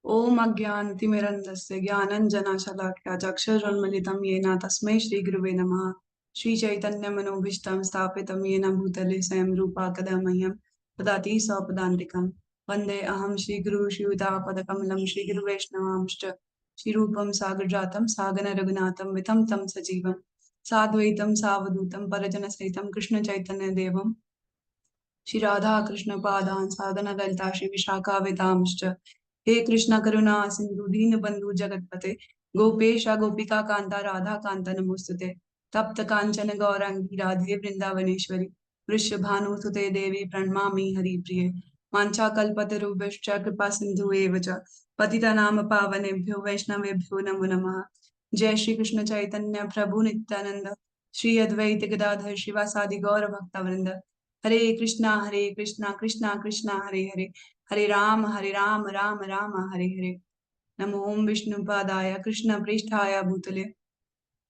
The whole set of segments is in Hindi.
ओम अज्ञानतिमिरन्धस्य ज्ञानञ्जनशलाकया चक्षुरुन्मीलितं येन तस्मै श्रीगुरुवे नमः। श्रीचैतन्यमनोभीष्टं स्थापितं येन भूतले स्वयं रूपा कदा मह्यं ददाति स्वपदान्तिकं। वन्दे अहं श्रीगुरुं श्रीयुतापदकमलं श्रीगुरुवैष्णवांश्च श्रीरूपं सागरजातं सागर रघुनाथं वितं तं सजीवं साद्वैतं सावधूतं परिजनसहितं कृष्णचैतन्यदेवं श्री राधा कृष्ण पादान साधना ललिता श्री विशाखा वेदांश्च। हे कृष्ण करुणा सिंधु दीन बंधु जगतपते गोपेश गोपिका कांता राधा कांता नमोस्तुते। तप्त कांचन गौरांगी राधे वृंदावनेश्वरी वृषभानुसुते देवी प्रणमामि हरिप्रिये। वाञ्छा कल्पतरुभ्यश्च कृपा सिंधु एव च पतितानां पावनेभ्यो वैष्णवेभ्यो नमो नमः। जय श्री कृष्ण चैतन्य प्रभु नित्यानंद श्री अद्वैत गदाधर शिवासादि गौर भक्तवृंद। हरे कृष्णा कृष्णा कृष्णा हरे हरे हरे राम राम राम हरे हरे। नमो ओम विष्णुपादाय कृष्ण पृष्ठाय भूतले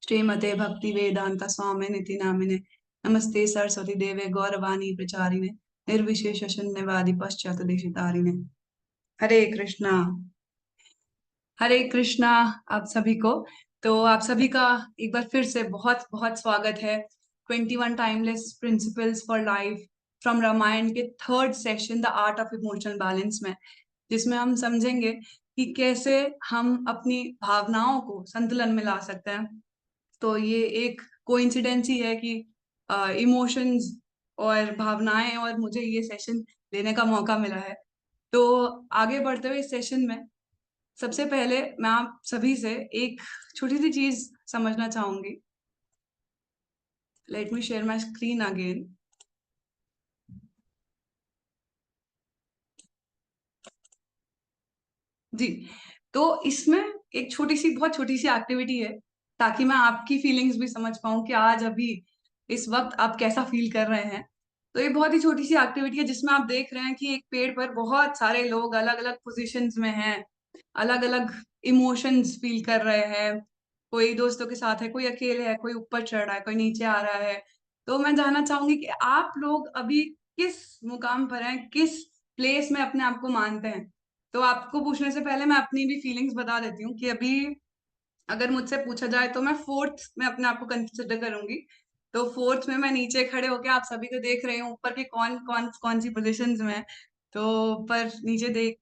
श्रीमते भक्ति वेदांत स्वामी निति नामिने नमस्ते सरस्वती देवे गौरवाणी प्रचारिणे निर्विशेष शून्यवादी पश्चात देशितारिणे। हरे कृष्णा। हरे कृष्णा आप सभी को। तो आप सभी का एक बार फिर से बहुत बहुत स्वागत है 21 timeless principles for life from Ramayana के third session the art of emotional balance में, जिसमें हम समझेंगे कि कैसे हम अपनी भावनाओं को संतुलन में ला सकते हैं। तो ये एक कोइंसिडेंस ही है कि इमोशंस और भावनाएं और मुझे ये सेशन लेने का मौका मिला है। तो आगे बढ़ते हुए इस सेशन में सबसे पहले मैं आप सभी से एक छोटी सी चीज समझना चाहूंगी। Let me share my screen again. जी, तो इसमें एक छोटी सी बहुत छोटी सी एक्टिविटी है ताकि मैं आपकी फीलिंग्स भी समझ पाऊं कि आज अभी इस वक्त आप कैसा फील कर रहे हैं। तो ये बहुत ही छोटी सी एक्टिविटी है जिसमें आप देख रहे हैं कि एक पेड़ पर बहुत सारे लोग अलग अलग पोजीशंस में हैं, अलग अलग इमोशंस फील कर रहे हैं। कोई दोस्तों के साथ है, कोई अकेले है, कोई ऊपर चढ़ रहा है, कोई नीचे आ रहा है। तो मैं जानना चाहूंगी कि आप लोग अभी किस मुकाम पर हैं, किस प्लेस में अपने आप को मानते हैं। तो आपको पूछने से पहले मैं अपनी भी फीलिंग्स बता देती हूँ कि अभी अगर मुझसे पूछा जाए तो मैं फोर्थ में अपने आप को कंसिडर करूंगी। तो फोर्थ में मैं नीचे खड़े होके आप सभी को देख रही हूँ, ऊपर के कौन कौन कौन सी पोजीशंस में है। तो ऊपर नीचे देख,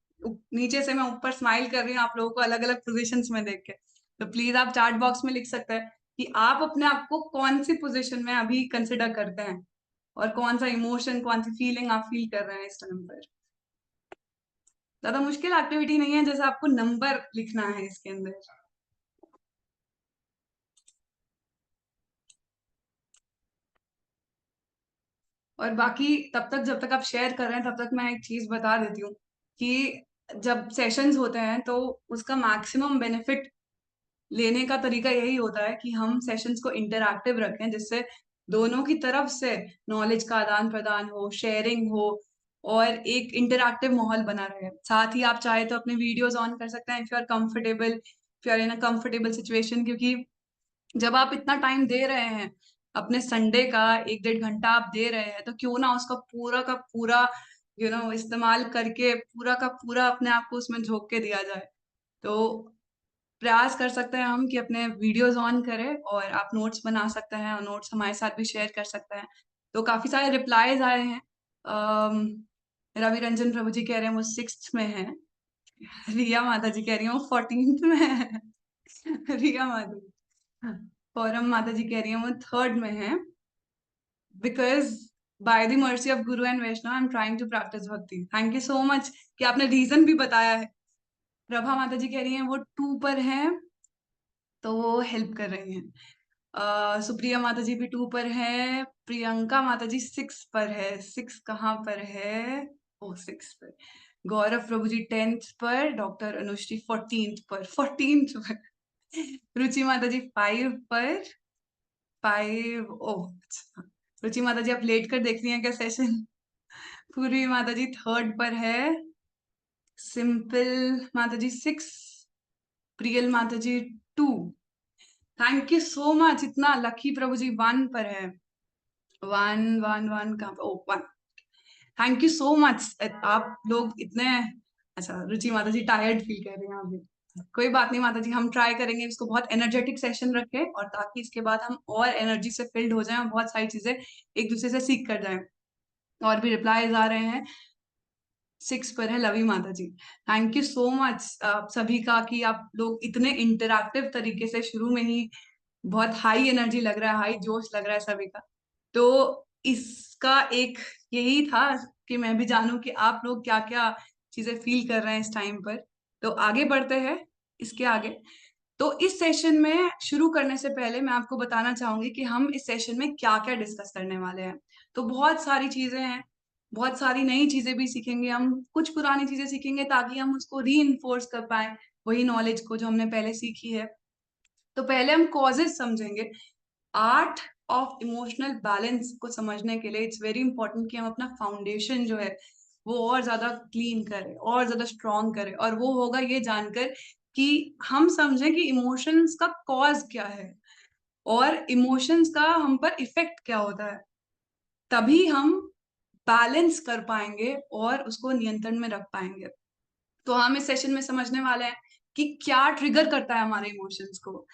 नीचे से मैं ऊपर स्माइल कर रही हूँ आप लोगों को अलग अलग पोजीशंस में देख के। तो प्लीज आप चैट बॉक्स में लिख सकते हैं कि आप अपने आप को कौन सी पोजीशन में अभी कंसिडर करते हैं और कौन सा इमोशन, कौन सी फीलिंग आप फील कर रहे हैं इस टाइम पर। ज्यादा मुश्किल एक्टिविटी नहीं है, जैसे आपको नंबर लिखना है इसके अंदर। और बाकी तब तक जब तक आप शेयर कर रहे हैं तब तक मैं एक चीज बता देती हूँ कि जब सेशंस होते हैं तो उसका मैक्सिमम बेनिफिट लेने का तरीका यही होता है कि हम सेशंस को इंटरैक्टिव रखें, जिससे दोनों की तरफ से नॉलेज का आदान प्रदान हो, शेयरिंग हो और एक इंटरैक्टिव माहौल बना रहे। साथ ही आप चाहे तो अपने वीडियोस ऑन कर सकते हैं if you are comfortable, if you are in a comfortable situation. क्योंकि जब आप इतना टाइम दे रहे हैं, अपने संडे का 1-1.5 घंटा आप दे रहे हैं, तो क्यों ना उसका पूरा का पूरा इस्तेमाल करके पूरा का पूरा अपने आप को उसमें झोंक के दिया जाए। तो प्रयास कर सकते हैं हम कि अपने वीडियोस ऑन करें और आप नोट्स बना सकते हैं और नोट्स हमारे साथ भी शेयर कर सकते हैं। तो काफी सारे रिप्लाईज आए हैं। अम, रवि रंजन प्रभु जी कह रहे हैं वो 6th में है। रिया माता जी कह रही है वो 14th में है। रिया माता जी। फौरम माता जी कह रही है वो 3rd में है। Because by the mercy of guru and Vaishnava I am trying to practise bhakti. Thank you so much कि आपने रीजन भी बताया है। प्रभा माता जी कह रही हैं वो 2 पर है, तो वो हेल्प कर रही हैं। सुप्रिया माता जी भी 2 पर है। प्रियंका माता जी 6 पर है। 6 कहाँ पर है? ओ 6 पर। गौरव प्रभु जी 10th पर। डॉक्टर अनुश्री 14th पर। 14th पर। रुचि माता जी 5 पर। 5 ओह अच्छा। रुचि माता जी आप लेट कर देख रही हैं क्या सेशन? पूर्वी माता जी 3rd पर है। सिंपल माता जी 6। प्रियल माता जी 2। Thank you so much. इतना लकी प्रभु जी 1 पर है। 1 1 1 कहाँ पे? ओ 1। Thank you so much. आप लोग इतने अच्छा, रुचि माता जी टायर्ड फील कर रहे हैं अभी। कोई बात नहीं माता जी, हम ट्राई करेंगे इसको बहुत एनर्जेटिक सेशन रखें, और ताकि इसके बाद हम और एनर्जी से फिल्ड हो जाएं और बहुत सारी चीजें एक दूसरे से सीख कर जाएं। और भी रिप्लाईज आ रहे हैं। 6 पर है लवी माता जी। थैंक यू सो मच आप सभी का कि आप लोग इतने इंटरैक्टिव तरीके से शुरू में ही बहुत हाई एनर्जी लग रहा है, हाई जोश लग रहा है सभी का। तो इसका एक यही था कि मैं भी जानूं कि आप लोग क्या क्या चीजें फील कर रहे हैं इस टाइम पर। तो आगे बढ़ते हैं इसके आगे। तो इस सेशन में शुरू करने से पहले मैं आपको बताना चाहूंगी कि हम इस सेशन में क्या क्या डिस्कस करने वाले हैं। तो बहुत सारी चीजें हैं, बहुत सारी नई चीजें भी सीखेंगे हम, कुछ पुरानी चीजें सीखेंगे ताकि हम उसको री इन्फोर्स कर पाए, वही नॉलेज को जो हमने पहले सीखी है। तो पहले हम कॉजेज समझेंगे। आर्ट ऑफ इमोशनल बैलेंस को समझने के लिए इट्स वेरी इंपॉर्टेंट कि हम अपना फाउंडेशन जो है वो और ज्यादा क्लीन करें, और ज्यादा स्ट्रॉन्ग करें, और वो होगा ये जानकर कि हम समझें कि इमोशंस का कॉज क्या है और इमोशंस का हम पर इफेक्ट क्या होता है। तभी हम बैलेंस कर पाएंगे और उसको नियंत्रण में रख पाएंगे। तो हम इस सेशन में समझने वाले हैं कि क्या ट्रिगर करता है हमारे इमोशंस को।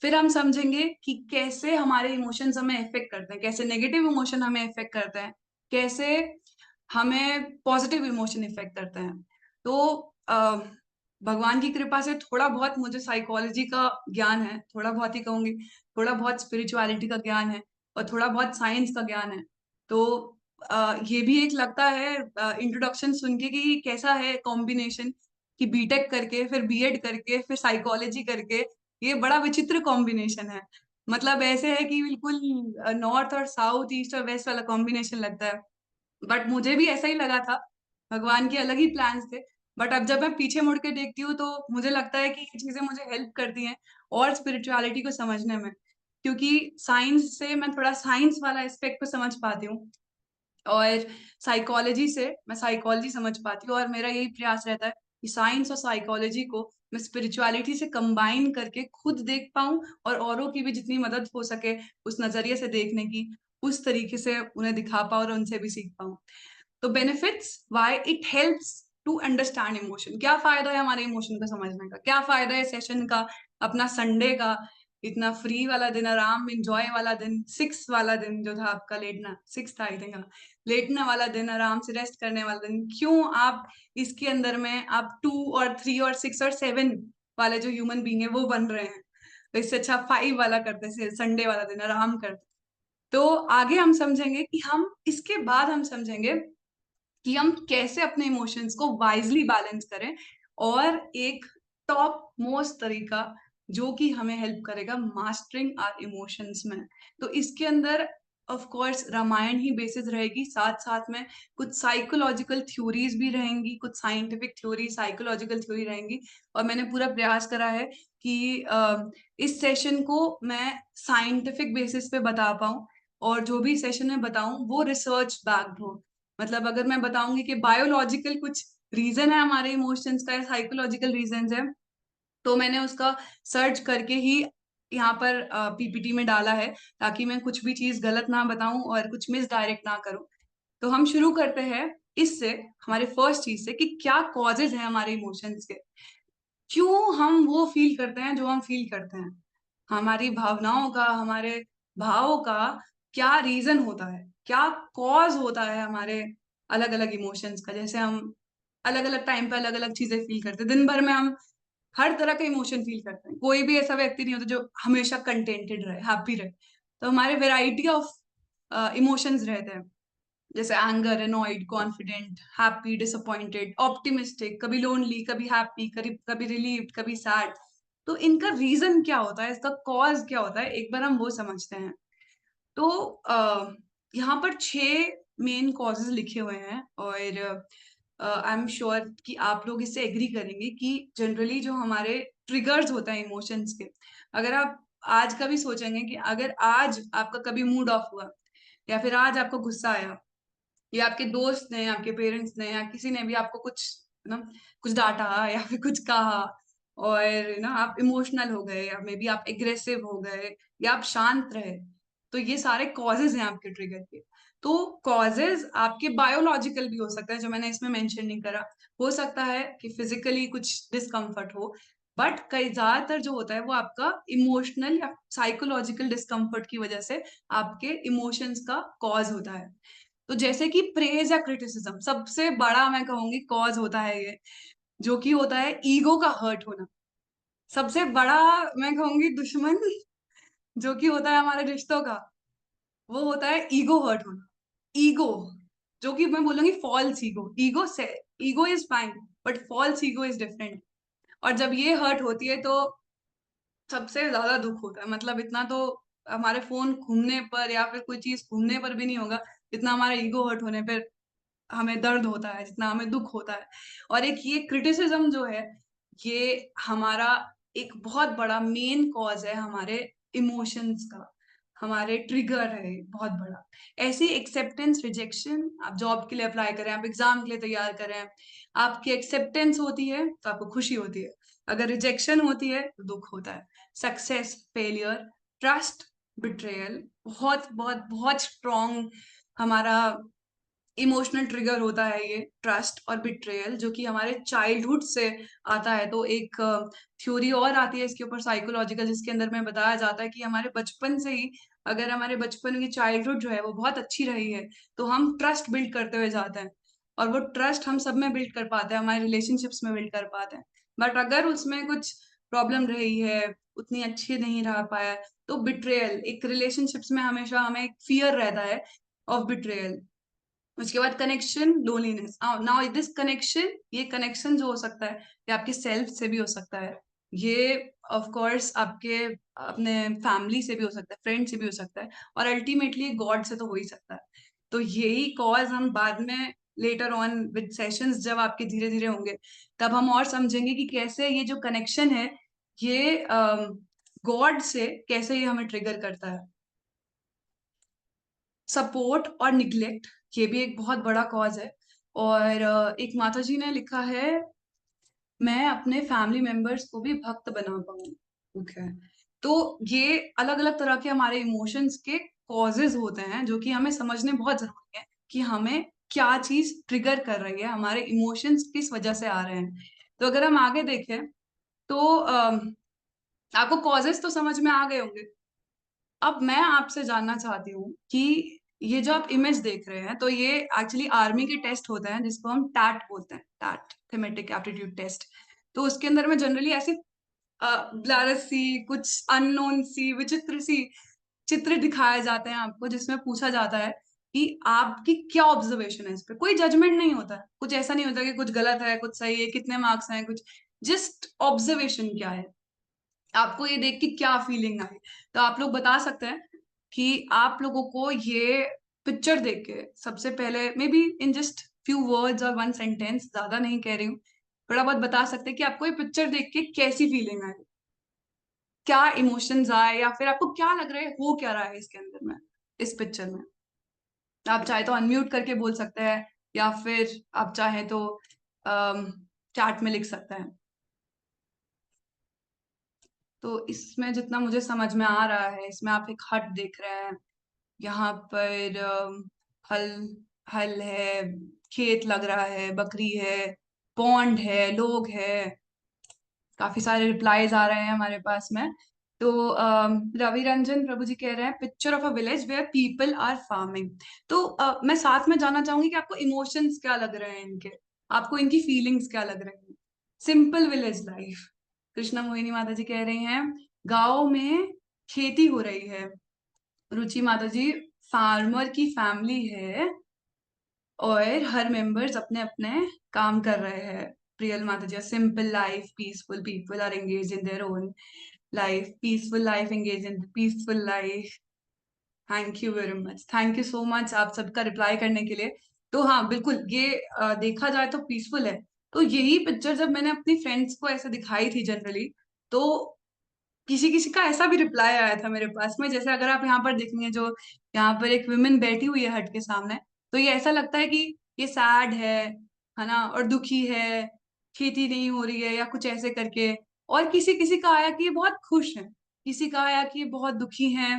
फिर हम समझेंगे कि कैसे हमारे इमोशंस हमें इफेक्ट करते हैं, कैसे नेगेटिव इमोशन हमें इफेक्ट करते हैं, कैसे हमें पॉजिटिव इमोशन इफेक्ट करते हैं। तो भगवान की कृपा से थोड़ा बहुत मुझे साइकोलॉजी का ज्ञान है, थोड़ा बहुत ही कहूंगी, थोड़ा बहुत स्पिरिचुअलिटी का ज्ञान है, और थोड़ा बहुत साइंस का ज्ञान है। तो ये भी एक लगता है इंट्रोडक्शन सुन के कि कैसा है कॉम्बिनेशन, कि बीटेक करके फिर बीएड करके फिर साइकोलॉजी करके, ये बड़ा विचित्र कॉम्बिनेशन है। मतलब ऐसे है कि बिल्कुल नॉर्थ और साउथ, ईस्ट और वेस्ट वाला कॉम्बिनेशन लगता है। बट मुझे भी ऐसा ही लगा था, भगवान के अलग ही प्लान्स थे। बट अब जब मैं पीछे मुड़ के देखती हूँ तो मुझे लगता है कि ये चीजें मुझे हेल्प करती हैं और स्पिरिचुअलिटी को समझने में, क्योंकि साइंस से मैं थोड़ा साइंस वाला एस्पेक्ट को समझ पाती हूँ, और साइकोलॉजी से मैं साइकोलॉजी समझ पाती हूँ। और मेरा यही प्रयास रहता है कि साइंस और साइकोलॉजी को मैं स्पिरिचुअलिटी से कंबाइन करके खुद देख पाऊं, और औरों की भी जितनी मदद हो सके उस नजरिए से देखने की, उस तरीके से उन्हें दिखा पाऊं और उनसे भी सीख पाऊं। तो benefits, why it helps to understand emotion, क्या फायदा है हमारे इमोशन को समझने का, क्या फायदा है सेशन का, अपना संडे का इतना फ्री वाला दिन, आराम इंजॉय वाला दिन, 6 वाला दिन जो था आपका, लेटना 6 था आई थिंक, लेटने वाला दिन, आराम से रेस्ट करने वाला दिन, क्यों आप इसके अंदर में आप 2 और 3 और 6 और 7 वाले जो ह्यूमन बींग है वो बन रहे हैं। तो इससे अच्छा 5 वाला करते, संडे वाला दिन आराम करते। तो आगे हम समझेंगे कि हम इसके बाद हम समझेंगे कि हम कैसे अपने इमोशंस को वाइजली बैलेंस करें, और एक टॉप मोस्ट तरीका जो कि हमें हेल्प करेगा मास्टरिंग आर इमोशंस में। तो इसके अंदर ऑफ कोर्स रामायण ही बेसिस रहेगी, साथ साथ में कुछ साइकोलॉजिकल थ्योरीज भी रहेंगी, कुछ साइंटिफिक थ्योरी, साइकोलॉजिकल थ्योरी रहेंगी। और मैंने पूरा प्रयास करा है कि इस सेशन को मैं साइंटिफिक बेसिस पे बता पाऊं, और जो भी सेशन में बताऊं वो रिसर्च बैक्ड हो। मतलब अगर मैं बताऊंगी कि बायोलॉजिकल कुछ रीजन है हमारे इमोशंस का या साइकोलॉजिकल रीजन है, तो मैंने उसका सर्च करके ही यहाँ पर पीपीटी में डाला है, ताकि मैं कुछ भी चीज गलत ना बताऊं और कुछ मिस डायरेक्ट ना करूं। तो हम शुरू करते हैं इससे, हमारे फर्स्ट चीज से, कि क्या कॉजेज हैं हमारे इमोशंस के, क्यों हम वो फील करते हैं जो हम फील करते हैं, हमारी भावनाओं का, हमारे भावों का क्या रीजन होता है, क्या कॉज होता है हमारे अलग अलग इमोशंस का। जैसे हम अलग अलग टाइम पे अलग अलग चीजें फील करते हैं, दिन भर में हम हर तरह का इमोशन फील करते हैं, कोई भी ऐसा व्यक्ति नहीं होता जो हमेशा कंटेंटेड रहे, हैप्पी रहे। तो हमारे वेराइटी ऑफ इमोशंस रहते हैं, जैसे anger, annoyed, confident, happy, disappointed, optimistic, कभी लोनली, कभी हैप्पी, कभी कभी रिलीव्ड, कभी सैड। तो इनका रीजन क्या होता है, इसका कॉज क्या होता है, एक बार हम वो समझते हैं। तो यहाँ पर 6 मेन कॉजेज लिखे हुए हैं, और आई एम श्योर कि आप लोग इससे एग्री करेंगे कि जनरली जो हमारे ट्रिगर्स होते हैं इमोशंस के, अगर आप आज का भी सोचेंगे कि अगर आज आपका कभी मूड ऑफ हुआ, या फिर आज आपको गुस्सा आया, या आपके दोस्त ने, आपके पेरेंट्स ने, या किसी ने भी आपको कुछ ना कुछ डांटा या फिर कुछ कहा, और ना आप इमोशनल हो गए, या मे बी आप एग्रेसिव हो गए, या आप शांत रहे, तो ये सारे कॉजेज हैं आपके ट्रिगर के। तो कॉजेज आपके बायोलॉजिकल भी हो सकता है, जो मैंने इसमें मेंशन नहीं करा। हो सकता है कि फिजिकली कुछ डिस्कम्फर्ट हो, बट कई ज्यादातर जो होता है वो आपका इमोशनल या साइकोलॉजिकल डिस्कम्फर्ट की वजह से आपके इमोशंस का कॉज होता है। तो जैसे कि प्रेज या क्रिटिसिज्म सबसे बड़ा मैं कहूंगी कॉज होता है ये, जो कि होता है ईगो का हर्ट होना। सबसे बड़ा मैं कहूंगी दुश्मन जो कि होता है हमारे रिश्तों का, वो होता है ईगो हर्ट होना। ईगो, जो कि मैं बोलूंगी फॉल्स ईगो। ईगो से ego is fine, but false ego is different. और जब ये हर्ट होती है तो सबसे ज्यादा दुख होता है। मतलब इतना तो हमारे फोन घूमने पर या फिर कोई चीज घूमने पर भी नहीं होगा जितना हमारा ईगो हर्ट होने पर हमें दर्द होता है, जितना हमें दुख होता है। और एक ये क्रिटिसिज्म जो है, ये हमारा एक बहुत बड़ा मेन कॉज है हमारे इमोशंस का, हमारे ट्रिगर है बहुत बड़ा। ऐसी एक्सेप्टेंस रिजेक्शन, आप जॉब के लिए अप्लाई करें, आप एग्जाम के लिए तैयार करें, आपकी एक्सेप्टेंस होती है तो आपको खुशी होती है, अगर रिजेक्शन होती है तो दुख होता है। सक्सेस, फेलियर, ट्रस्ट, बिट्रेयल, बहुत बहुत बहुत स्ट्रॉन्ग हमारा इमोशनल ट्रिगर होता है ये ट्रस्ट और बिट्रेयल, जो कि हमारे चाइल्डहुड से आता है। तो एक थ्योरी और आती है इसके ऊपर साइकोलॉजिकल, जिसके अंदर में बताया जाता है कि हमारे बचपन से ही, अगर हमारे बचपन की चाइल्डहुड जो है वो बहुत अच्छी रही है, तो हम ट्रस्ट बिल्ड करते हुए जाते हैं, और वो ट्रस्ट हम सब में बिल्ड कर पाते हैं, हमारे रिलेशनशिप्स में बिल्ड कर पाते हैं। बट अगर उसमें कुछ प्रॉब्लम रही है, उतनी अच्छी नहीं रह पाया, तो बिट्रेयल, एक रिलेशनशिप्स में हमेशा हमें एक फियर रहता है ऑफ बिट्रेयल। उसके बाद connection, loneliness. Now this connection, ये कनेक्शन जो हो सकता है, ये आपके सेल्फ से भी हो सकता है, ये ऑफ कोर्स आपके अपने फैमिली से भी हो सकता है, फ्रेंड से भी हो सकता है, और अल्टीमेटली गॉड से तो हो ही सकता है। तो यही कॉज हम बाद में लेटर ऑन विद सेशंस जब आपके धीरे धीरे होंगे, तब हम और समझेंगे कि कैसे ये जो कनेक्शन है, ये गॉड से कैसे ये हमें ट्रिगर करता है। सपोर्ट और निग्लेक्ट, ये भी एक बहुत बड़ा कॉज है। और एक माता जी ने लिखा है, मैं अपने फैमिली मेंबर्स को भी भक्त बना पाऊं। ओके, तो ये अलग अलग तरह के हमारे इमोशंस के कॉजेज होते हैं, जो कि हमें समझने बहुत जरूरी है कि हमें क्या चीज ट्रिगर कर रही है, हमारे इमोशंस किस वजह से आ रहे हैं। तो अगर हम आगे देखें तो आपको कॉजेज तो समझ में आ गए होंगे। अब मैं आपसे जानना चाहती हूँ कि ये जो आप इमेज देख रहे हैं, तो ये एक्चुअली आर्मी के टेस्ट होते हैं जिसको हम टैट बोलते हैं, टैट, थेमेटिक एप्टीट्यूड टेस्ट। तो उसके अंदर में जनरली ऐसी ब्लर सी, कुछ अननोन सी, विचित्र सी चित्र दिखाए जाते हैं आपको, जिसमें पूछा जाता है कि आपकी क्या ऑब्जर्वेशन है इस पे। कोई जजमेंट नहीं होता है, कुछ ऐसा नहीं होता कि कुछ गलत है कुछ सही है, कितने मार्क्स हैं, कुछ जस्ट ऑब्जर्वेशन क्या है, आपको ये देख के क्या फीलिंग आई। तो आप लोग बता सकते हैं कि आप लोगों को ये पिक्चर देख के सबसे पहले, may be in just few words और वन सेंटेंस, ज्यादा नहीं कह रही हूँ, थोड़ा बहुत बता सकते हैं कि आपको ये पिक्चर देख के कैसी फीलिंग आई, क्या इमोशंस आए, या फिर आपको क्या लग रहा है हो क्या रहा है इसके अंदर में, इस पिक्चर में। आप चाहे तो अनम्यूट करके बोल सकते हैं, या फिर आप चाहे तो चैट में लिख सकते हैं। तो इसमें जितना मुझे समझ में आ रहा है, इसमें आप एक हट देख रहे हैं, यहाँ पर हल हल है, खेत लग रहा है, बकरी है, पॉन्ड है, लोग है। काफी सारे रिप्लाईज आ रहे हैं हमारे पास में। तो रवि रंजन प्रभु जी कह रहे हैं picture of a village where people are farming. तो मैं साथ में जानना चाहूंगी कि आपको इमोशंस क्या लग रहे हैं इनके, आपको इनकी फीलिंग्स क्या लग रही हैं। Simple village life. Krishna Mohini माता जी कह रही हैं गांव में खेती हो रही है। रुचि माता जी, फार्मर की फैमिली है और हर मेंबर्स अपने अपने काम कर रहे हैं। Priyal Mata ji, simple life, peaceful people are engage in their own life, peaceful life, engage in peaceful life. Thank you very much, thank you so much आप सबका रिप्लाई करने के लिए। तो हाँ बिल्कुल, ये देखा जाए तो पीसफुल है। तो यही पिक्चर जब मैंने अपनी फ्रेंड्स को ऐसे दिखाई थी जनरली, तो किसी किसी का ऐसा भी रिप्लाई आया था मेरे पास में, जैसे अगर आप यहाँ पर देखेंगे, जो यहाँ पर एक वुमेन बैठी हुई है हट के सामने, तो ये ऐसा लगता है कि ये सैड है ना, और दुखी है, खेती नहीं हो रही है या कुछ ऐसे करके। और किसी किसी का आया कि ये बहुत खुश है, किसी का आया कि ये बहुत दुखी है,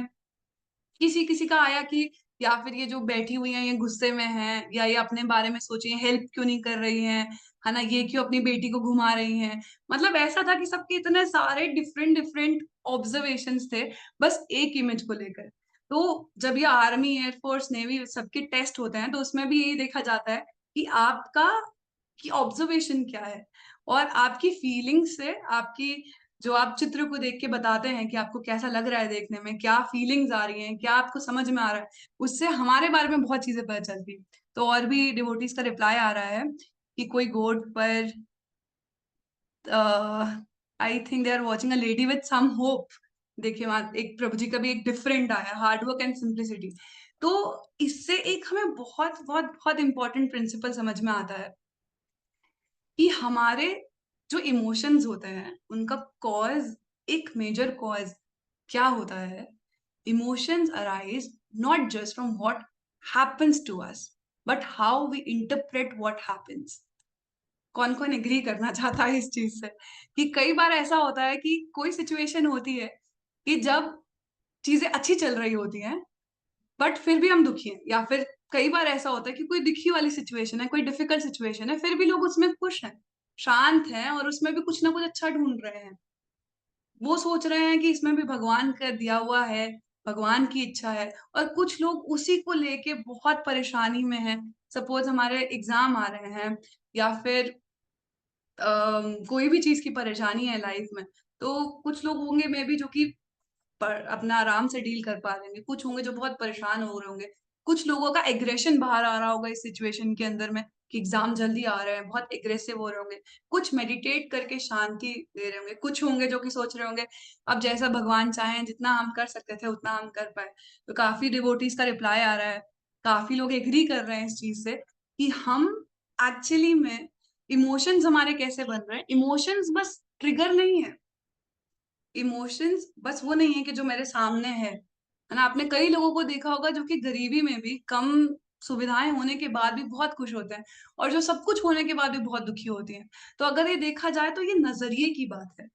किसी किसी का आया कि या फिर ये जो बैठी हुई हैं ये गुस्से में हैं, या ये अपने बारे में सोच रही हैं, हेल्प क्यों नहीं कर रही हैं, है ना? ये क्यों अपनी बेटी को घुमा रही हैं? मतलब ऐसा था कि सबके इतने सारे डिफरेंट डिफरेंट ऑब्जर्वेशंस थे, बस एक इमेज को लेकर। तो जब ये आर्मी, एयरफोर्स, नेवी सबके टेस्ट होते हैं, तो उसमें भी यही देखा जाता है कि आपका कि ऑब्जर्वेशन क्या है, और आपकी फीलिंग्स से, आपकी जो आप चित्र को देख के बताते हैं कि आपको कैसा लग रहा है देखने में, क्या फीलिंग्स आ रही हैं, क्या आपको समझ में आ रहा है, उससे हमारे बारे में बहुत चीजें पता चलती हैं। तो और भी डिवोटीज का रिप्लाई आ रहा है कि कोई गोड पर I think they are watching a lady with some hope. देखिए वहां एक प्रभु जी का भी एक डिफरेंट आया, हार्ड वर्क एंड सिंप्लिसिटी। तो इससे एक हमें बहुत बहुत बहुत इंपॉर्टेंट प्रिंसिपल समझ में आता है कि हमारे जो इमोशंस होते हैं उनका कॉज, एक मेजर कॉज क्या होता है। Emotions arise not just from what happens to us, but how we interpret what happens. कौन कौन एग्री करना चाहता है इस चीज से कि कई बार ऐसा होता है कि कोई सिचुएशन होती है कि जब चीजें अच्छी चल रही होती हैं बट फिर भी हम दुखी हैं, या फिर कई बार ऐसा होता है कि कोई दुखी वाली सिचुएशन है, कोई डिफिकल्ट सिचुएशन है, फिर भी लोग उसमें खुश हैं, शांत हैं, और उसमें भी कुछ ना कुछ अच्छा ढूंढ रहे हैं। वो सोच रहे हैं कि इसमें भी भगवान का दिया हुआ है, भगवान की इच्छा है। और कुछ लोग उसी को लेके बहुत परेशानी में हैं। सपोज हमारे एग्जाम आ रहे हैं, या फिर कोई भी चीज की परेशानी है लाइफ में, तो कुछ लोग होंगे मे बी जो कि पर अपना आराम से डील कर पा लेंगे, कुछ होंगे जो बहुत परेशान हो रहे होंगे, कुछ लोगों का एग्रेशन बाहर आ रहा होगा इस सिचुएशन के अंदर में कि एग्जाम जल्दी आ रहे हैं, बहुत एग्रेसिव हो रहे होंगे, कुछ मेडिटेट करके शांति दे रहे होंगे, कुछ होंगे जो कि सोच रहे होंगे अब जैसा भगवान चाहें, जितना हम कर सकते थे उतना हम कर पाए। तो काफी डिवोटीज का रिप्लाई आ रहा है, काफी लोग एग्री कर रहे हैं इस चीज से कि हम एक्चुअली में इमोशंस हमारे कैसे बन रहे हैं। इमोशंस बस ट्रिगर नहीं है, इमोशंस बस वो नहीं है कि जो मेरे सामने है ना? आपने कई लोगों को देखा होगा जो कि गरीबी में भी, कम सुविधाएं होने के बाद भी बहुत खुश होते हैं, और जो सब कुछ होने के बाद भी बहुत दुखी होती हैं। तो अगर ये देखा जाए तो ये नजरिए की बात है।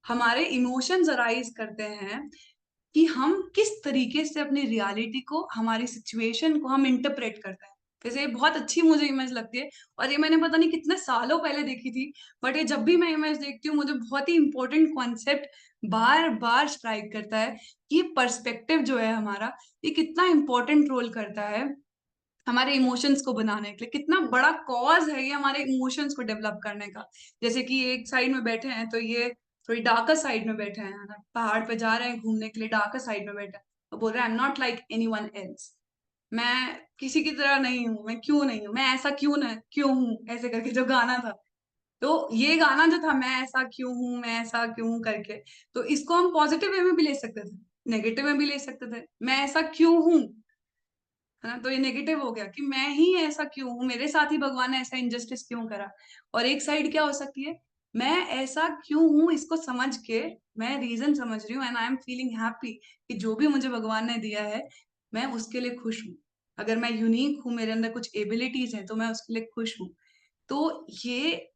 हमारे इमोशंस अराइज करते हैं कि हम किस तरीके से अपनी रियलिटी को, हमारी सिचुएशन को हम इंटरप्रेट करते हैं। जैसे ये बहुत अच्छी मुझे इमेज लगती है, और ये मैंने पता नहीं कितने सालों पहले देखी थी, बट ये जब भी मैं इमेज देखती हूँ मुझे बहुत ही इंपॉर्टेंट कॉन्सेप्ट बार बार स्ट्राइक करता है कि ये पर्सपेक्टिव जो है हमारा, ये कितना इंपॉर्टेंट रोल करता है हमारे इमोशंस को बनाने के लिए, कितना बड़ा कॉज है ये हमारे इमोशंस को डेवलप करने का। जैसे कि एक साइड में बैठे हैं तो ये थोड़ी डार्कर साइड में बैठे हैं, है ना? पहाड़ पे जा रहे हैं घूमने के लिए, डार्कर साइड में बैठे हैं, तो बोल रहे हैं आई am not like anyone else. मैं किसी की तरह नहीं हूँ, मैं क्यों नहीं हूँ, मैं ऐसा क्यों ना क्यों हूँ, ऐसे करके जो गाना था। तो ये गाना जो था, मैं ऐसा क्यों हूँ, मैं ऐसा क्यों हूँ करके, तो इसको हम पॉजिटिव वे में भी ले सकते थे, नेगेटिव में भी ले सकते थे। मैं ऐसा क्यों हूँ, है ना? तो ये नेगेटिव हो गया कि मैं ही ऐसा क्यों हूँ, मेरे साथ ही भगवान ने ऐसा इनजस्टिस क्यों करा। और एक साइड क्या हो सकती है, मैं ऐसा क्यों हूँ इसको समझ के, मैं रीजन समझ रही हूँ and I am feeling happy कि जो भी मुझे भगवान ने दिया है मैं उसके लिए खुश हूँ। अगर मैं यूनिक हूँ, मेरे अंदर कुछ एबिलिटीज हैं, तो मैं उसके लिए खुश हूँ। तो ये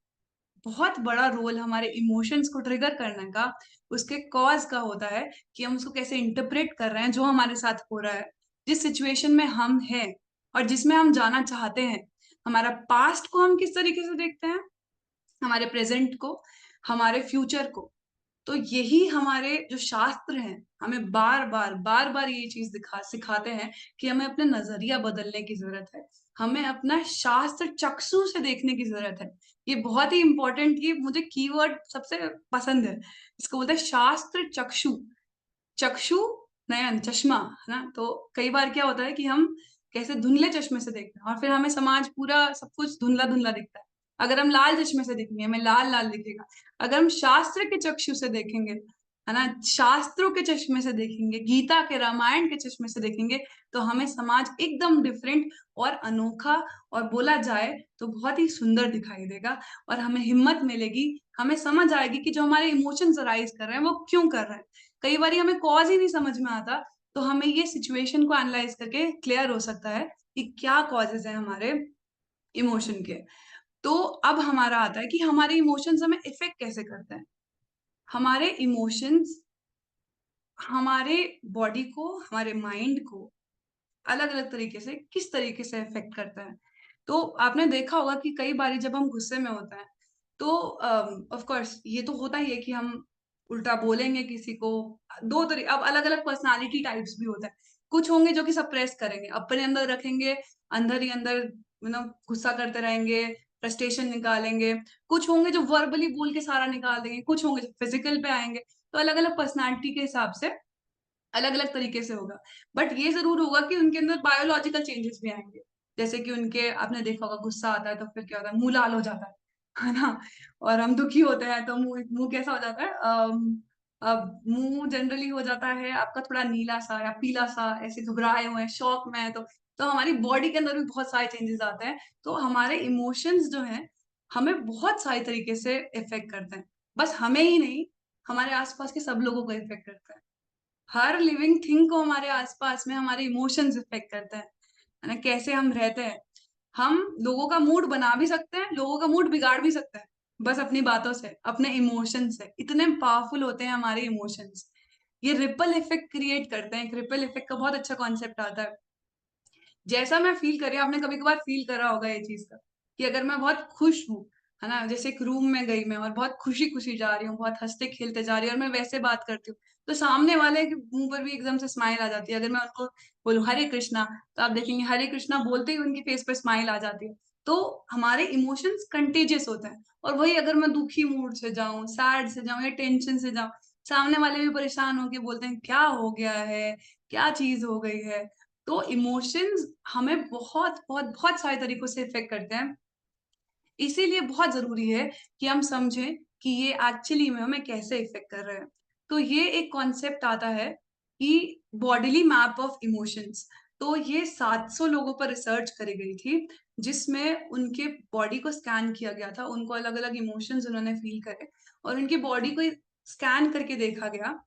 बहुत बड़ा रोल हमारे इमोशंस को ट्रिगर करने का, उसके कॉज का होता है कि हम उसको कैसे इंटरप्रेट कर रहे हैं जो हमारे साथ हो रहा है, जिस सिचुएशन में हम हैं और जिसमें हम जाना चाहते हैं। हमारा पास्ट को हम किस तरीके से देखते हैं, हमारे प्रेजेंट को, हमारे फ्यूचर को। तो यही हमारे जो शास्त्र हैं हमें बार बार ये चीज सिखाते हैं कि हमें अपना नजरिया बदलने की जरूरत है, हमें अपना शास्त्र चक्षु से देखने की जरूरत है। ये बहुत ही इंपॉर्टेंट, ये मुझे कीवर्ड सबसे पसंद है, इसको बोलते हैं शास्त्र चक्षु। चक्षु, नयन, चश्मा, है ना? तो कई बार क्या होता है कि हम कैसे धुंधले चश्मे से देखते हैं और फिर हमें समाज पूरा सब कुछ धुंधला धुंधला दिखता है। अगर हम लाल चश्मे से देखेंगे हमें लाल लाल दिखेगा। अगर हम शास्त्र के चक्षु से देखेंगे, है ना, शास्त्रों के चश्मे से देखेंगे, गीता के, रामायण के चश्मे से देखेंगे, तो हमें समाज एकदम डिफरेंट और अनोखा, और बोला जाए तो बहुत ही सुंदर दिखाई देगा। और हमें हिम्मत मिलेगी, हमें समझ आएगी कि जो हमारे इमोशंस राइज कर रहे हैं वो क्यों कर रहे हैं। कई बार हमें कॉज ही नहीं समझ में आता, तो हमें ये सिचुएशन को एनालाइज करके क्लियर हो सकता है कि क्या कॉजेज है हमारे इमोशन के। तो अब हमारा आता है कि हमारे इमोशंस हमें इफेक्ट कैसे करते हैं। हमारे इमोशंस हमारे बॉडी को, हमारे माइंड को अलग अलग तरीके से किस तरीके से इफेक्ट करता है। तो आपने देखा होगा कि कई बारी जब हम गुस्से में होते हैं तो ऑफ कोर्स ये तो होता ही है कि हम उल्टा बोलेंगे किसी को। दो तरीके, अब अलग अलग पर्सनालिटी टाइप्स भी होता है। कुछ होंगे जो कि सप्रेस करेंगे, अपने अंदर रखेंगे, अंदर ही अंदर मतलब गुस्सा करते रहेंगे, फ्रस्ट्रेशन निकालेंगे। कुछ होंगे जो वर्बली बोल के सारा निकाल देंगे, कुछ होंगे जो फिजिकल पे आएंगे। तो अलग अलग पर्सनालिटी के हिसाब से अलग अलग तरीके से होगा। बट ये जरूर होगा कि उनके अंदर बायोलॉजिकल चेंजेस भी आएंगे। जैसे कि उनके, आपने देखा होगा गुस्सा आता है तो फिर क्या होता है, मुंह लाल हो जाता है ना। और हम दुखी होते हैं तो मुंह मुंह कैसा हो जाता है, अब मुंह जनरली हो जाता है आपका थोड़ा नीला सा या पीला सा, ऐसे घबराए हुए हैं, शौक में है। तो हमारी बॉडी के अंदर भी बहुत सारे चेंजेस आते हैं। तो हमारे इमोशंस जो हैं हमें बहुत सारे तरीके से इफेक्ट करते हैं। बस हमें ही नहीं, हमारे आसपास के सब लोगों को इफेक्ट करते हैं। हर लिविंग थिंग को हमारे आसपास में हमारे इमोशंस इफेक्ट करते हैं, है ना। कैसे हम रहते हैं, हम लोगों का मूड बना भी सकते हैं, लोगों का मूड बिगाड़ भी सकते हैं, बस अपनी बातों से, अपने इमोशन से। इतने पावरफुल होते हैं हमारे इमोशंस। ये रिपल इफेक्ट क्रिएट करते हैं। एक रिपल इफेक्ट का बहुत अच्छा कॉन्सेप्ट आता है। जैसा मैं फील कर रही हूँ, आपने कभी कभार फील करा होगा ये चीज का, कि अगर मैं बहुत खुश हूँ, है ना, जैसे एक रूम में गई मैं और बहुत खुशी खुशी जा रही हूँ, बहुत हंसते खेलते जा रही हूँ और मैं वैसे बात करती हूँ, तो सामने वाले के मुंह पर भी एकदम से स्माइल आ जाती है। अगर मैं उनको बोलूँ हरे कृष्णा, तो आप देखेंगे हरे कृष्णा बोलते ही उनकी फेस पर स्माइल आ जाती है। तो हमारे इमोशंस कंटेजियस होते हैं। और वही अगर मैं दुखी मूड से जाऊं, सैड से जाऊं या टेंशन से जाऊं, सामने वाले भी परेशान होके बोलते हैं क्या हो गया है, क्या चीज हो गई है। तो इमोशंस हमें बहुत बहुत बहुत सारे तरीकों से इफेक्ट करते हैं। इसीलिए बहुत जरूरी है कि हम समझें कि ये एक्चुअली में हमें कैसे इफेक्ट कर रहे हैं। तो ये एक कॉन्सेप्ट आता है कि बॉडीली मैप ऑफ इमोशंस। तो ये 700 लोगों पर रिसर्च करी गई थी, जिसमें उनके बॉडी को स्कैन किया गया था, उनको अलग अलग इमोशंस उन्होंने फील करे और उनकी बॉडी को स्कैन करके देखा गया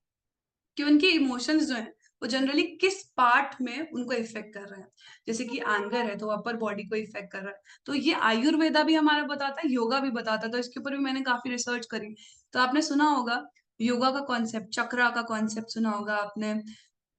कि उनके इमोशंस जो हैं वो जनरली किस पार्ट में उनको इफेक्ट कर रहे हैं। जैसे कि एंगर है तो अपर बॉडी को इफेक्ट कर रहा है। तो ये आयुर्वेदा भी हमारा बताता है, योगा भी बताता है, तो इसके ऊपर भी मैंने काफी रिसर्च करी। तो आपने सुना होगा योगा का कॉन्सेप्ट, चक्रा का कॉन्सेप्ट सुना होगा आपने,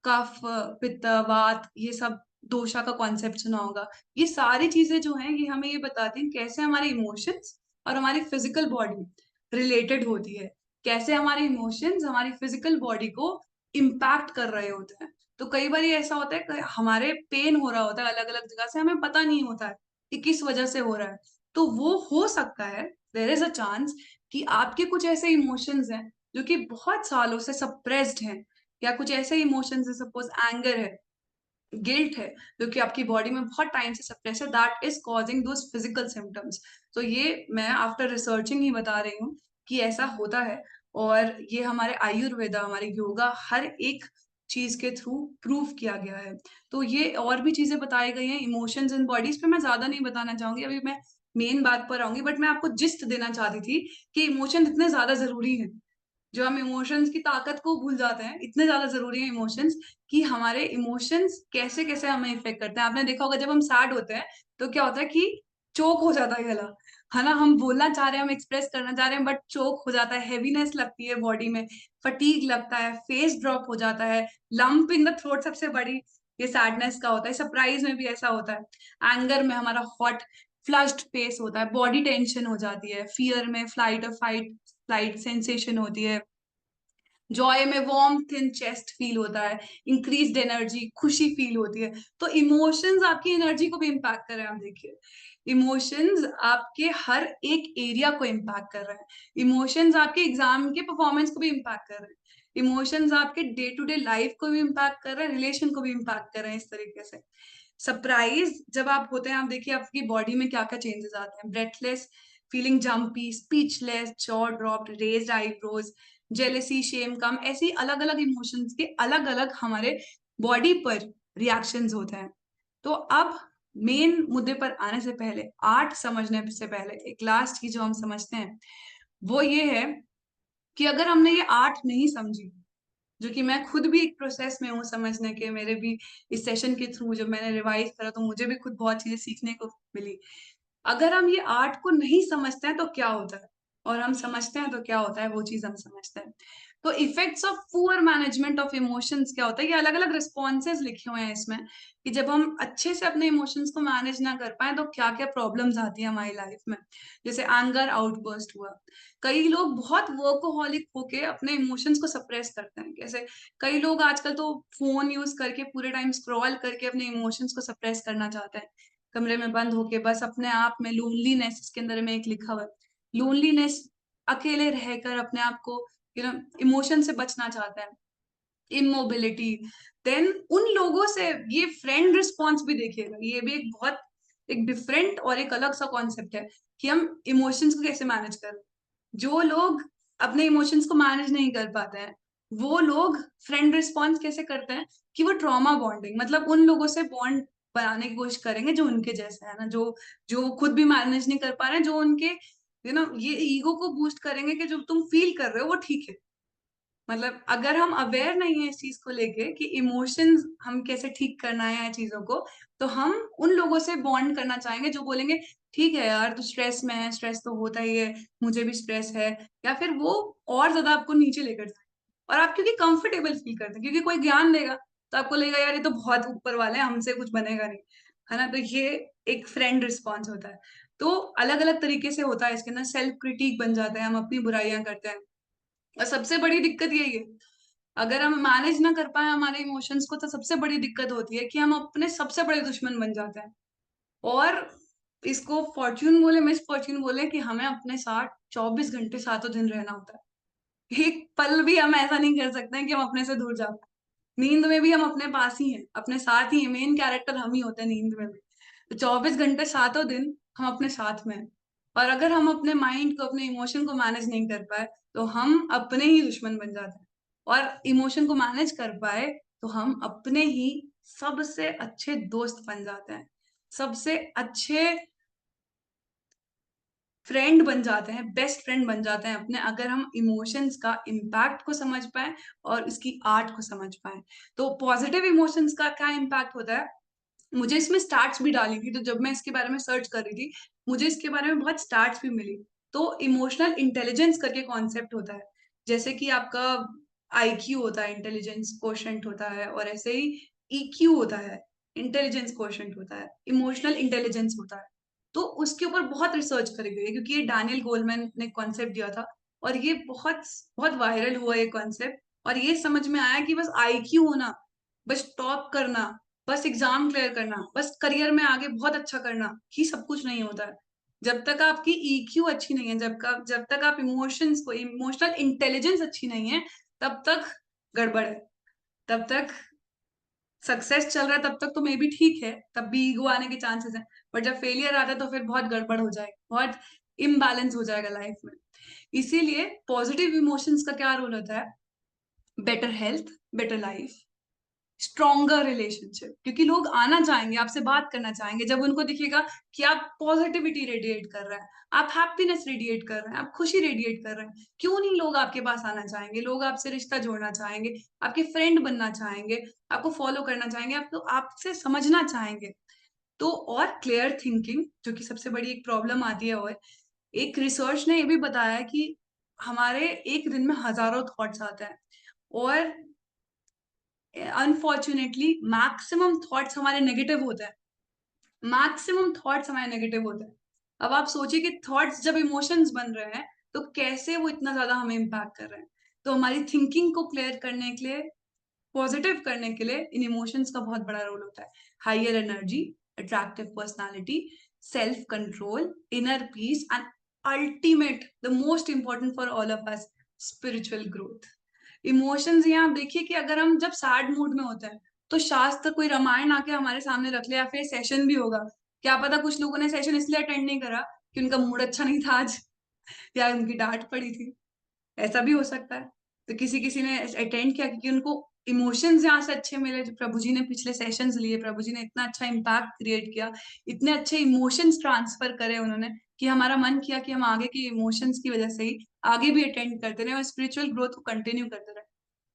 कफ, पित्त, वात, ये सब दोषा का कॉन्सेप्ट सुना होगा। ये सारी चीजें जो हैं ये हमें ये बताती हैं कैसे हमारे इमोशंस और हमारी फिजिकल बॉडी रिलेटेड होती है। कैसे हमारे इमोशंस हमारी फिजिकल बॉडी को इम्पैक्ट कर रहे होते हैं। तो कई बार ये ऐसा होता है कि हमारे पेन हो रहा होता है अलग अलग जगह से, हमें पता नहीं होता है कि किस वजह से हो रहा है। तो वो हो सकता है, देर इज अ चांस कि आपके कुछ ऐसे इमोशंस हैं जो कि बहुत सालों से सप्रेस्ड हैं, या कुछ ऐसे इमोशंस है, सपोज एंगर है, गिल्ट है, जो कि आपकी बॉडी में बहुत टाइम से सप्रेस है, that is causing those physical symptoms. तो ये मैं आफ्टर रिसर्चिंग ही बता रही हूँ कि ऐसा होता है। और ये हमारे आयुर्वेदा, हमारे योगा, हर एक चीज के थ्रू प्रूव किया गया है। तो ये और भी चीजें बताई गई हैं इमोशंस इन बॉडीज पे, मैं ज्यादा नहीं बताना चाहूंगी, अभी मैं मेन बात पर आऊंगी। बट मैं आपको जिस्ट देना चाहती थी कि इमोशन इतने ज्यादा जरूरी है। जो हम इमोशंस की ताकत को भूल जाते हैं, इतने ज्यादा जरूरी है इमोशंस, कि हमारे इमोशंस कैसे कैसे हमें इफेक्ट करते हैं। आपने देखा होगा जब हम सैड होते हैं तो क्या होता है कि चोक हो जाता है गला, है ना। हम बोलना चाह रहे हैं, हम एक्सप्रेस करना चाह रहे हैं, बट चोक हो जाता है, हैवीनेस लगती है बॉडी में, फटीग लगता है, फेस ड्रॉप हो जाता है, लंप इन द थ्रोट सबसे बड़ी ये सैडनेस का होता है। सरप्राइज में भी ऐसा होता है, एंगर में हमारा हॉट फ्लश्ड फेस होता है, बॉडी टेंशन हो जाती है, फियर में फ्लाइट और फाइट फ्लाइट सेंसेशन होती है, जॉय में वार्म थिन चेस्ट फील होता है, इंक्रीज्ड एनर्जी, खुशी फील होती है। तो इमोशंस आपकी एनर्जी को भी इम्पैक्ट कर रहे हैं। आप देखिए, इमोशंस आपके हर एक एरिया को इम्पैक्ट कर रहे हैं। इमोशंस आपके एग्जाम के परफॉर्मेंस को भी इम्पैक्ट कर रहे हैं। इमोशंस आपके डे टू डे लाइफ को भी इम्पैक्ट कर रहे हैं, रिलेशन को भी इम्पैक्ट कर रहे हैं। इस तरीके से सरप्राइज जब आप होते हैं, आप देखिए आपकी बॉडी में क्या क्या चेंजेस आते हैं, breathless, feeling jumpy, speechless, jaw dropped, raised eyebrows, jealousy, shame, कम, ऐसी अलग अलग इमोशंस के अलग अलग हमारे बॉडी पर रिएक्शंस होते हैं। तो अब मेन मुद्दे पर आने से पहले, आर्ट समझने से पहले, एक लास्ट की जो हम समझते हैं वो ये है कि अगर हमने ये आर्ट नहीं समझी, जो कि मैं खुद भी एक प्रोसेस में हूँ समझने के, मेरे भी इस सेशन के थ्रू जब मैंने रिवाइज करा तो मुझे भी खुद बहुत चीजें सीखने को मिली। अगर हम ये आर्ट को नहीं समझते हैं तो क्या होता है, और हम समझते हैं तो क्या होता है वो चीज हम समझते हैं। तो effects of poor management of emotions क्या होता है, ये अलग अलग रिस्पॉन्सेज लिखे हुए हैं इसमें, कि जब हम अच्छे से अपने इमोशंस को मैनेज ना कर पाए तो क्या क्या प्रॉब्लम्स आती है हमारी लाइफ में। जैसे एंगर आउटबर्स्ट हुआ, कई लोग बहुत वर्कोहॉलिक होके अपने इमोशंस को सप्रेस करते हैं। जैसे कई लोग आजकल तो फोन यूज करके पूरे टाइम स्क्रॉल करके अपने इमोशंस को सप्रेस करना चाहते हैं, कमरे में बंद होके बस अपने आप में। लोनलीनेस इसके अंदर में एक लिखा हुआ है, लोनलीनेस, अकेले रहकर अपने आप को इमोशन से बचना चाहता है। इमोबिलिटी, देन उन लोगों से, ये फ्रेंड रिस्पॉन्स भी देखिएगा, ये भी एक बहुत एक डिफरेंट और एक अलग सा कॉन्सेप्ट है कि हम इमोशंस को कैसे मैनेज कर रहे हैं। जो लोग अपने इमोशंस को मैनेज नहीं कर पाते हैं, वो लोग फ्रेंड रिस्पॉन्स कैसे करते हैं कि वो ट्रॉमा बॉन्डिंग, मतलब उन लोगों से बॉन्ड बनाने की कोशिश करेंगे जो उनके जैसे है ना, जो जो खुद भी मैनेज नहीं कर पा रहे हैं, जो उनके ये ईगो को बूस्ट करेंगे कि जो तुम फील कर रहे हो वो ठीक है। मतलब अगर हम अवेयर नहीं है इस चीज को लेके कि इमोशंस हम कैसे ठीक करना है चीजों को, तो हम उन लोगों से बॉन्ड करना चाहेंगे जो बोलेंगे ठीक है यार तू स्ट्रेस में है, स्ट्रेस तो होता ही है, मुझे भी स्ट्रेस है। या फिर वो और ज्यादा आपको नीचे लेकर जाए, और आप क्योंकि कंफर्टेबल फील करते हैं, क्योंकि कोई ज्ञान देगा तो आपको लगेगा यार ये तो बहुत ऊपर वाले हैं, हमसे कुछ बनेगा नहीं, है ना। तो ये एक फ्रेंड रिस्पॉन्स होता है। तो अलग अलग तरीके से होता है इसके अंदर, सेल्फ क्रिटिक बन जाते हैं, हम अपनी बुराइयां करते हैं। और सबसे बड़ी दिक्कत यही है, अगर हम मैनेज ना कर पाए हमारे इमोशंस को, तो सबसे बड़ी दिक्कत होती है कि हम अपने सबसे बड़े दुश्मन बन जाते हैं। और इसको फॉर्च्यून बोले मिस फॉर्च्यून बोले कि हमें अपने साथ 24 घंटे सातों दिन रहना होता है। एक पल भी हम ऐसा नहीं कर सकते हैं कि हम अपने से दूर जा पाए। नींद में भी हम अपने पास ही हैं, अपने साथ ही हैं, मेन कैरेक्टर हम ही होते हैं नींद में भी। तो 24 घंटे सातों दिन हम अपने साथ में हैं। और अगर हम अपने माइंड को, अपने इमोशन को मैनेज नहीं कर पाए, तो हम अपने ही दुश्मन बन जाते हैं। और इमोशन को मैनेज कर पाए तो हम अपने ही सबसे अच्छे दोस्त बन जाते हैं, सबसे अच्छे फ्रेंड बन जाते हैं, बेस्ट फ्रेंड बन जाते हैं अपने, अगर हम इमोशंस का इम्पैक्ट को समझ पाए और इसकी आर्ट को समझ पाए। तो पॉजिटिव इमोशंस का क्या इम्पैक्ट होता है, मुझे इसमें स्टार्ट्स भी डाली थी, तो जब मैं इसके बारे में सर्च कर रही थी मुझे इसके बारे में बहुत स्टार्ट्स भी मिली। तो इमोशनल इंटेलिजेंस करके कॉन्सेप्ट होता है, जैसे कि आपका आईक्यू होता है, इंटेलिजेंस कोशेंट होता है, और ऐसे ही ईक्यू होता है, इंटेलिजेंस कोशेंट होता है, इमोशनल इंटेलिजेंस होता है। तो उसके ऊपर बहुत रिसर्च करी गई है, क्योंकि ये डैनियल गोलमैन ने कॉन्सेप्ट दिया था, और ये बहुत बहुत वायरल हुआ ये कॉन्सेप्ट। और ये समझ में आया कि बस आईक्यू होना, बस टॉप करना, बस एग्जाम क्लियर करना, बस करियर में आगे बहुत अच्छा करना ही सब कुछ नहीं होता है। जब तक आपकी ईक्यू अच्छी नहीं है, जब तक आप इमोशंस को, इमोशनल इंटेलिजेंस अच्छी नहीं है, तब तक गड़बड़ है। तब तक सक्सेस चल रहा है तब तक तो मे बी ठीक है, तब भी ईगो आने के चांसेस है। बट जब फेलियर आता है तो फिर बहुत गड़बड़ हो जाएगा, बहुत इम्बैलेंस हो जाएगा लाइफ में। इसीलिए पॉजिटिव इमोशंस का क्या रोल होता है, better health, better life, stronger relationship, क्योंकि लोग आना चाहेंगे, आपसे बात करना चाहेंगे जब उनको दिखेगा कि आप पॉजिटिविटी रेडिएट कर रहे हैं, आप हैप्पीनेस रेडिएट कर रहे हैं, आप खुशी रेडिएट कर रहे हैं। क्यों नहीं लोग आपके पास आना चाहेंगे, लोग आपसे रिश्ता जोड़ना चाहेंगे, आपके फ्रेंड बनना चाहेंगे, आपको फॉलो करना चाहेंगे, आपको आपसे समझना चाहेंगे। तो और क्लियर थिंकिंग, जो कि सबसे बड़ी एक प्रॉब्लम आती है, और एक रिसर्च ने ये भी बताया है कि हमारे एक दिन में हजारों थॉट्स आते हैं, और अनफॉर्चुनेटली मैक्सिमम थॉट्स हमारे नेगेटिव होते हैं, मैक्सिमम थॉट्स हमारे नेगेटिव होते हैं। अब आप सोचिए कि थॉट्स जब इमोशंस बन रहे हैं तो कैसे वो इतना ज्यादा हमें इम्पैक्ट कर रहे हैं। तो हमारी थिंकिंग को क्लियर करने के लिए, पॉजिटिव करने के लिए इन इमोशंस का बहुत बड़ा रोल होता है। Higher energy, attractive personality, self control, inner peace, and ultimate, the most important for all of us, spiritual growth. Emotions यहाँ आप देखिए कि अगर हम जब सैड मूड में होते हैं तो शास्त्र कोई रामायण आके हमारे सामने रख ले, या फिर सेशन भी होगा, क्या पता कुछ लोगों ने सेशन इसलिए अटेंड नहीं करा कि उनका मूड अच्छा नहीं था आज, या उनकी डांट पड़ी थी, ऐसा भी हो सकता है। तो किसी किसी ने अटेंड किया क्योंकि उनको इमोशंस यहाँ से अच्छे मिले, जो प्रभु जी ने पिछले सेशंस लिए, प्रभु जी ने इतना अच्छा इम्पैक्ट क्रिएट किया, इतने अच्छे इमोशंस ट्रांसफर करे उन्होंने, कि हमारा मन किया कि हम आगे के इमोशंस की वजह से ही आगे भी अटेंड करते रहे और स्पिरिचुअल ग्रोथ को कंटिन्यू करते रहे।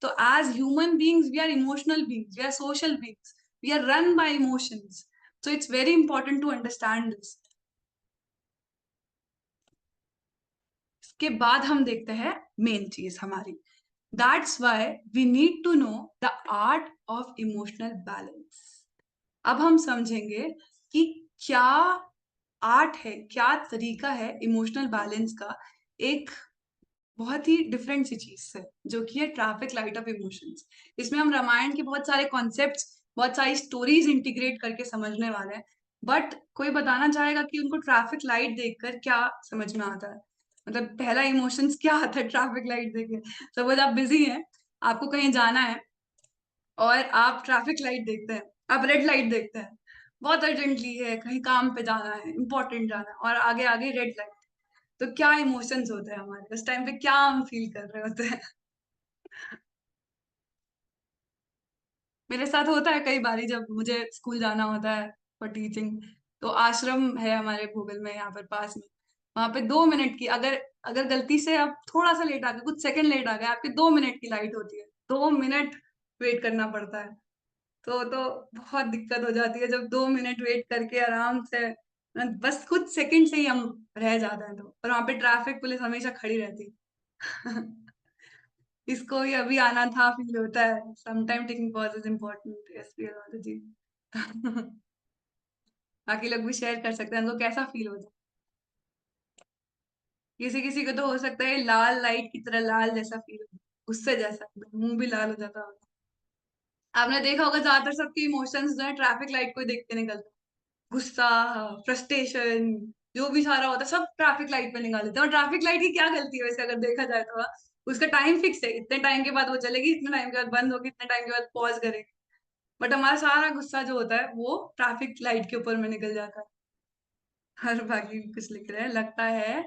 तो as human beings we are emotional beings, we are social beings, we are run by emotions. So it's very important to understand this. के बाद हम देखते हैं मेन चीज हमारी। That's why we need to know the art of emotional balance. अब हम समझेंगे कि क्या आर्ट है, क्या तरीका है इमोशनल बैलेंस का, एक बहुत ही डिफरेंट सी चीज से, जो कि है ट्रैफिक लाइट ऑफ इमोशंस। इसमें हम रामायण के बहुत सारे कॉन्सेप्ट्स, बहुत सारी स्टोरीज इंटीग्रेट करके समझने वाले हैं। बट कोई बताना चाहेगा कि उनको ट्रैफिक लाइट देखकर क्या समझ में आता है? मतलब पहला इमोशंस क्या आता है ट्रैफिक लाइट देख के? सपोज आप बिजी हैं, आपको कहीं जाना है और आप ट्रैफिक लाइट देखते हैं, आप रेड लाइट देखते हैं, बहुत अर्जेंटली है, कहीं काम पे जाना है, इंपॉर्टेंट जाना है, और आगे आगे रेड लाइट। तो क्या इमोशंस होते हैं हमारे उस टाइम पे, क्या हम फील कर रहे होते हैं? मेरे साथ होता है कई बारी जब मुझे स्कूल जाना होता है फॉर टीचिंग। तो आश्रम है हमारे भूगोल में, यहाँ पर पास में। वहां पे 2 मिनट की, अगर अगर गलती से आप थोड़ा सा लेट आ गए, कुछ सेकंड लेट आ गए, आपकी 2 मिनट की लाइट होती है, 2 मिनट वेट करना पड़ता है। तो बहुत दिक्कत हो जाती है जब 2 मिनट वेट करके आराम से, बस कुछ सेकंड से ही हम रह जाते हैं। तो और वहां पे ट्रैफिक पुलिस हमेशा खड़ी रहती है। इसको ही अभी आना था फील होता है। Sometime taking pause is important, yes जी। बाकी लोग भी शेयर कर सकते हैं उनको कैसा फील होता है। किसी किसी को तो हो सकता है लाल लाइट की तरह लाल जैसा फील हो, उससे जैसा मुंह भी लाल हो जाता होगा। आपने देखा होगा ज्यादातर सबके इमोशंस जो है ट्रैफिक लाइट को देख के निकलते हैं। गुस्सा, फ्रस्ट्रेशन, जो भी सारा होता है सब ट्रैफिक लाइट पे निकाल देते हैं। और ट्रैफिक लाइट की क्या गलती है वैसे अगर देखा जाए तो? उसका टाइम फिक्स है, इतने टाइम के बाद वो चलेगी, इतने टाइम के बाद बंद होगी, इतने टाइम के बाद पॉज करेगी। बट हमारा सारा गुस्सा जो होता है वो ट्रैफिक लाइट के ऊपर में निकल जाता है। हर बाकी कुछ लिख रहे हैं, लगता है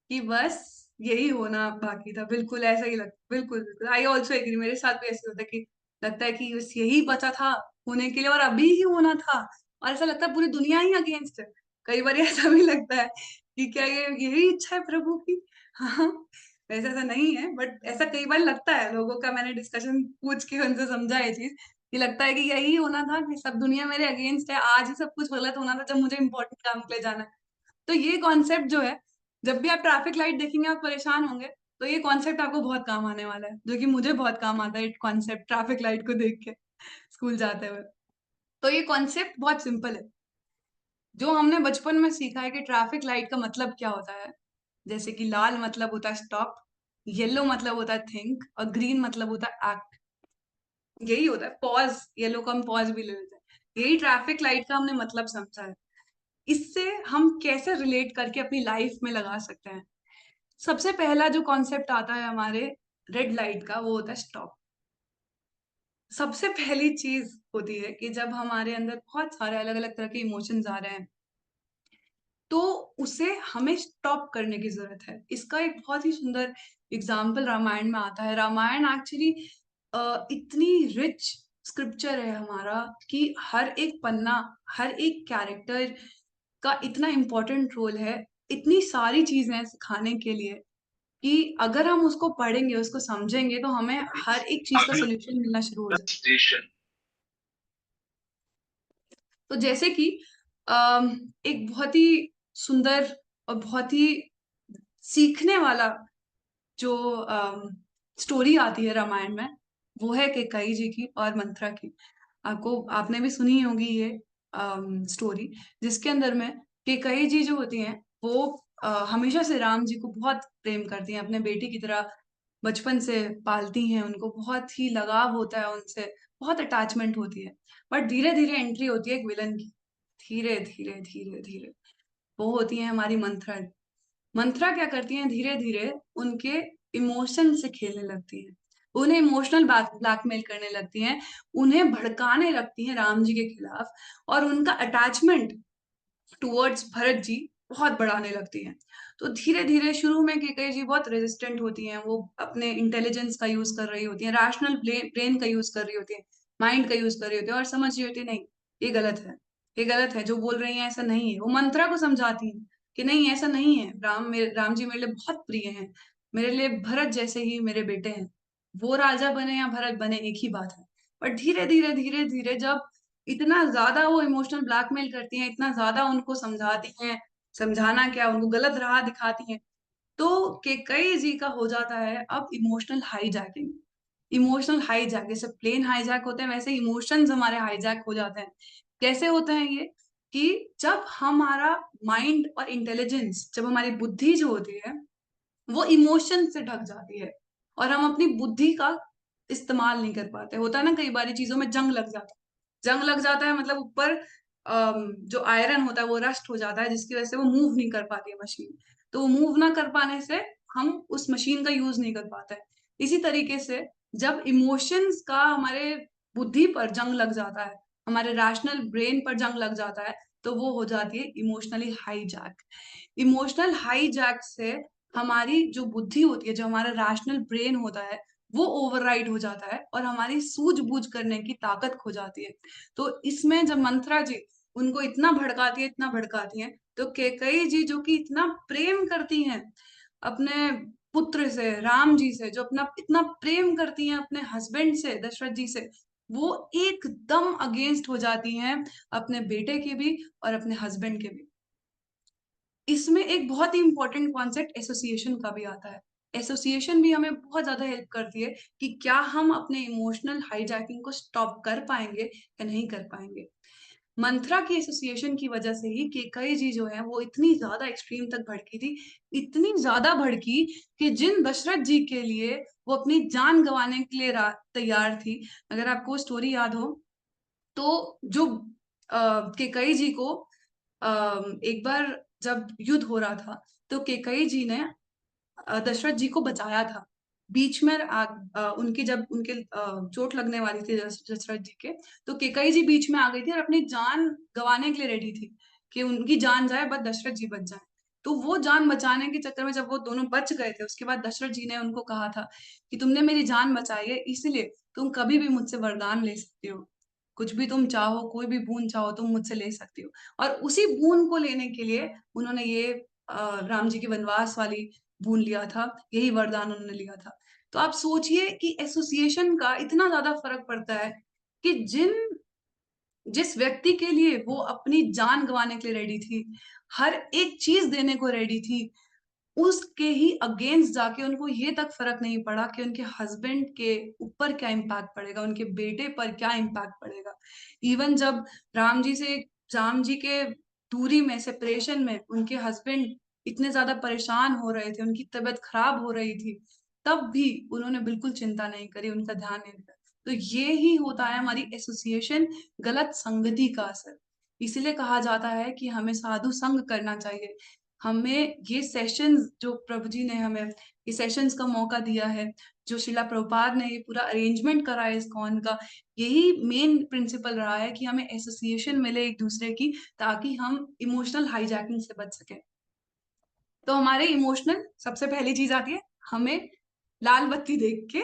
कि बस यही होना बाकी था। बिल्कुल ऐसा ही लगता, बिल्कुल बिल्कुल आई ऑल्सो एग्री। मेरे साथ भी ऐसे होता है कि लगता है कि बस यही बचा था होने के लिए, और अभी ही होना था। और ऐसा लगता है पूरी दुनिया ही अगेंस्ट है। कई बार ऐसा भी लगता है कि क्या ये यही इच्छा है प्रभु की? हाँ, वैसे ऐसा नहीं है, बट ऐसा कई बार लगता है लोगों का। मैंने डिस्कशन पूछ के उनसे समझा ये चीज, कि लगता है कि यही होना था, कि सब दुनिया मेरे अगेंस्ट है, आज ही सब कुछ गलत होना था जब मुझे इंपॉर्टेंट काम के लिए जाना है। तो ये कॉन्सेप्ट जो है, जब भी आप ट्रैफिक लाइट देखेंगे आप परेशान होंगे, तो ये कॉन्सेप्ट आपको बहुत काम आने वाला है, जो कि मुझे बहुत काम आता है कॉन्सेप्ट ट्रैफिक लाइट को देख के स्कूल जाते हुए। तो ये कॉन्सेप्ट बहुत सिंपल है। जो हमने बचपन में सीखा है कि ट्रैफिक लाइट का मतलब क्या होता है, जैसे कि लाल मतलब होता है स्टॉप, येलो मतलब होता है थिंक, और ग्रीन मतलब होता है एक्ट। यही होता है पॉज, येलो को हम पॉज भी ले लेते हैं। यही ट्रैफिक लाइट का हमने मतलब समझा है। इससे हम कैसे रिलेट करके अपनी लाइफ में लगा सकते हैं? सबसे पहला जो कॉन्सेप्ट आता है हमारे रेड लाइट का, वो होता है स्टॉप। सबसे पहली चीज होती है कि जब हमारे अंदर बहुत सारे अलग अलग तरह के इमोशंस आ रहे हैं, तो उसे हमें स्टॉप करने की जरूरत है। इसका एक बहुत ही सुंदर एग्जाम्पल रामायण में आता है। रामायण एक्चुअली इतनी रिच स्क्रिप्चर है हमारा, कि हर एक पन्ना, हर एक कैरेक्टर का इतना इम्पोर्टेंट रोल है। इतनी सारी चीजें हैं सिखाने के लिए, कि अगर हम उसको पढ़ेंगे, उसको समझेंगे, तो हमें हर एक चीज का सोल्यूशन मिलना शुरू हो जाए। तो जैसे कि एक बहुत ही सुंदर और बहुत ही सीखने वाला जो स्टोरी आती है रामायण में, वो है केकई जी की और मंथरा की। आपने भी सुनी होगी ये स्टोरी, जिसके अंदर में केकई जी जो होती हैं, वो हमेशा से राम जी को बहुत प्रेम करती हैं, अपने बेटी की तरह बचपन से पालती हैं उनको, बहुत ही लगाव होता है उनसे, बहुत अटैचमेंट होती है। बट धीरे धीरे एंट्री होती है एक विलन की। धीरे धीरे धीरे धीरे वो होती है हमारी मंथरा। मंथरा क्या करती हैं, धीरे धीरे उनके इमोशन से खेलने लगती हैं, उन्हें इमोशनल ब्लैकमेल करने लगती हैं, उन्हें भड़काने लगती हैं राम जी के खिलाफ, और उनका अटैचमेंट टुवर्ड्स भरत जी बहुत बढ़ाने लगती हैं। तो धीरे धीरे शुरू में केकई जी बहुत रेजिस्टेंट होती हैं, वो अपने इंटेलिजेंस का यूज कर रही होती हैं, रैशनल ब्रेन का यूज कर रही होती हैं, माइंड का यूज कर रही होती है, और समझ रही होती है नहीं, ये गलत है, ये गलत है, जो बोल रही हैं ऐसा नहीं है। वो मंत्रा को समझाती हैं कि नहीं ऐसा नहीं है, राम जी मेरे लिए बहुत प्रिय हैं, मेरे लिए भरत जैसे ही मेरे बेटे हैं, वो राजा बने या भरत बने एक ही बात है। पर धीरे धीरे धीरे धीरे जब इतना ज्यादा वो इमोशनल ब्लैकमेल करती हैं, इतना ज्यादा उनको समझाती हैं, समझाना क्या, उनको गलत राह दिखाती हैं, तो केकई जी का हो जाता है अब इमोशनल हाईजैकिंग। इमोशनल हाईजैक, जैसे प्लेन हाईजैक होते हैं वैसे इमोशंस हमारे हाईजैक हो जाते हैं। कैसे होते हैं ये? कि जब हमारा माइंड और इंटेलिजेंस, जब हमारी बुद्धि जो होती है वो इमोशन से ढक जाती है और हम अपनी बुद्धि का इस्तेमाल नहीं कर पाते। होता है ना, कई बारी चीजों में जंग लग जाता है। जंग लग जाता है मतलब ऊपर जो आयरन होता है वो रस्ट हो जाता है, जिसकी वजह से वो मूव नहीं कर पाती है मशीन। तो वो मूव ना कर पाने से हम उस मशीन का यूज नहीं कर पाते हैं। इसी तरीके से जब इमोशंस का हमारे बुद्धि पर जंग लग जाता है, हमारे रैशनल ब्रेन पर जंग लग जाता है, तो वो हो जाती है इमोशनली हाईजैक। इमोशनल हाईजैक से हमारी जो बुद्धि होती है, जो हमारा रैशनल ब्रेन होता है, वो ओवरराइड हो जाता है और हमारी सूझबूझ करने की ताकत खो जाती है। तो इसमें जब मंथरा जी उनको इतना भड़काती हैं, तो कैकेयी जी जो कि इतना प्रेम करती हैं अपने पुत्र से, राम जी से, जो अपना इतना प्रेम करती हैं अपने हस्बैंड से, दशरथ जी से, वो एकदम अगेंस्ट हो जाती हैं अपने बेटे के भी और अपने हस्बैंड के भी। इसमें एक बहुत ही इंपॉर्टेंट कॉन्सेप्ट एसोसिएशन का भी आता है। एसोसिएशन भी हमें बहुत ज्यादा हेल्प करती है कि क्या हम अपने इमोशनल हाईजैकिंग को स्टॉप कर पाएंगे या नहीं कर पाएंगे। मंत्रा की एसोसिएशन की वजह से ही केकई जी जो है वो इतनी ज्यादा एक्सट्रीम तक भड़की थी, इतनी ज्यादा भड़की कि जिन दशरथ जी के लिए वो अपनी जान गंवाने के लिए तैयार थी। अगर आपको स्टोरी याद हो तो जो केकई जी को एक बार जब युद्ध हो रहा था, तो केकई जी ने दशरथ जी को बचाया था। बीच में उनकी जब उनके चोट लगने वाली थी दशरथ जी के, तो केकई जी बीच में आ गई थी और अपनी जान गंवाने के लिए रेडी थी कि उनकी जान जाए बस दशरथ जी बच जाए। तो वो जान बचाने के चक्कर में जब वो दोनों बच गए थे, उसके बाद दशरथ जी ने उनको कहा था कि तुमने मेरी जान बचाई है, इसलिए तुम कभी भी मुझसे वरदान ले सकती हो। कुछ भी तुम चाहो, कोई भी बून चाहो तुम मुझसे ले सकती हो। और उसी बून को लेने के लिए उन्होंने ये राम जी के वनवास वाली बून लिया था, यही वरदान उन्होंने लिया था। तो आप सोचिए कि एसोसिएशन का इतना ज्यादा फर्क पड़ता है कि जिस व्यक्ति के लिए वो अपनी जान गंवाने के लिए रेडी थी, हर एक चीज देने को रेडी थी, उसके ही अगेंस्ट जाके उनको ये तक फर्क नहीं पड़ा कि उनके हस्बैंड के ऊपर क्या इम्पैक्ट पड़ेगा, उनके बेटे पर क्या इम्पैक्ट पड़ेगा। इवन जब राम जी से राम जी के दूरी में, सेपरेशन में, उनके हस्बैंड इतने ज्यादा परेशान हो रहे थे, उनकी तबीयत खराब हो रही थी, तब भी उन्होंने बिल्कुल चिंता नहीं करी, उनका ध्यान नहीं दिया। तो ये ही होता है हमारी एसोसिएशन, गलत संगति का असर। इसीलिए कहा जाता है कि हमें साधु संग करना चाहिए। हमें ये सेशंस जो प्रभु जी ने हमें ये सेशंस का मौका दिया है, जो शिला प्रभुपाद ने ये पूरा अरेंजमेंट करा है इस्कॉन का, यही मेन प्रिंसिपल रहा है कि हमें एसोसिएशन मिले एक दूसरे की, ताकि हम इमोशनल हाईजैकिंग से बच सके। तो हमारे इमोशनल सबसे पहली चीज आती है, हमें लाल बत्ती देख के,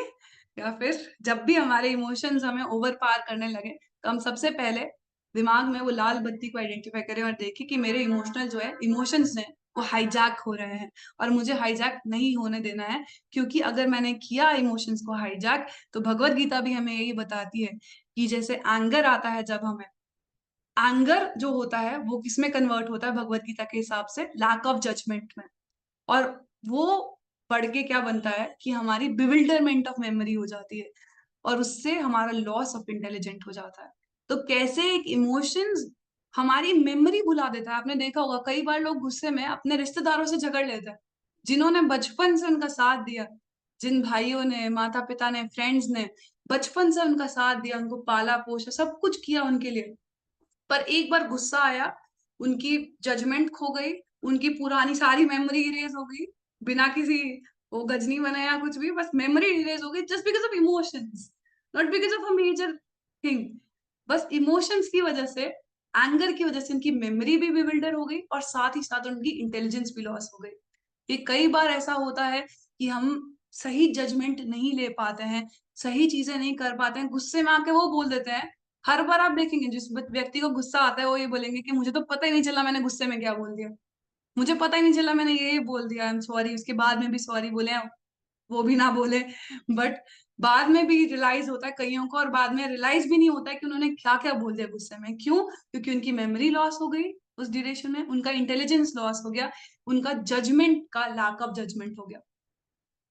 या फिर जब भी हमारे इमोशंस हमें ओवर पार करने लगे, तो हम सबसे पहले दिमाग में वो लाल बत्ती को आइडेंटिफाई करें और देखें कि मेरे इमोशनल जो है, इमोशंस हैं, वो हाईजैक हो रहे हैं और मुझे हाईजैक नहीं होने देना है। क्योंकि अगर मैंने किया इमोशंस को हाईजैक, तो भगवत गीता भी हमें यही बताती है कि जैसे एंगर आता है, जब हमें एंगर जो होता है वो किसमें कन्वर्ट होता है भगवत गीता के हिसाब से, लैक ऑफ जजमेंट में। और वो बढ़ के क्या बनता है कि हमारी बिविल्डरमेंट ऑफ मेमोरी हो जाती है और उससे हमारा लॉस ऑफ इंटेलिजेंट हो जाता है। तो कैसे एक इमोशंस हमारी मेमोरी भुला देता है। आपने देखा होगा कई बार लोग गुस्से में अपने रिश्तेदारों से झगड़ लेते हैं, जिन्होंने बचपन से उनका साथ दिया, जिन भाइयों ने, माता पिता ने, फ्रेंड्स ने बचपन से उनका साथ दिया, उनको पाला पोसा, सब कुछ किया उनके लिए, पर एक बार गुस्सा आया, उनकी जजमेंट खो गई, उनकी पुरानी सारी मेमोरी इरेज हो गई, बिना किसी वो गजनी बनाया कुछ भी, बस मेमोरी इरेज हो गई, just because of emotions, not because of a major thing. बस इमोशंस की वजह से, एंगर की वजह से उनकी मेमोरी भी बिविल्डर हो गई और साथ ही साथ उनकी इंटेलिजेंस भी लॉस हो गई। ये कई बार ऐसा होता है कि हम सही जजमेंट नहीं ले पाते हैं, सही चीजें नहीं कर पाते हैं, गुस्से में आके वो बोल देते हैं। हर बार आप देखेंगे जिस व्यक्ति को गुस्सा आता है वो ये बोलेंगे कि मुझे तो पता ही नहीं चला मैंने गुस्से में क्या बोल दिया, मुझे पता ही नहीं चला मैंने ये बोल दिया, आई एम सॉरी। उसके बाद में भी सॉरी बोले, वो भी ना बोले, बट बाद में भी रियलाइज होता है कईयों को, और बाद में रियलाइज भी नहीं होता है कि उन्होंने क्या क्या बोल दिया गुस्से में। क्यों? क्योंकि उनकी मेमोरी लॉस हो गई, उस ड्यूरेशन में उनका इंटेलिजेंस लॉस हो गया, उनका जजमेंट का लैक ऑफ जजमेंट हो गया।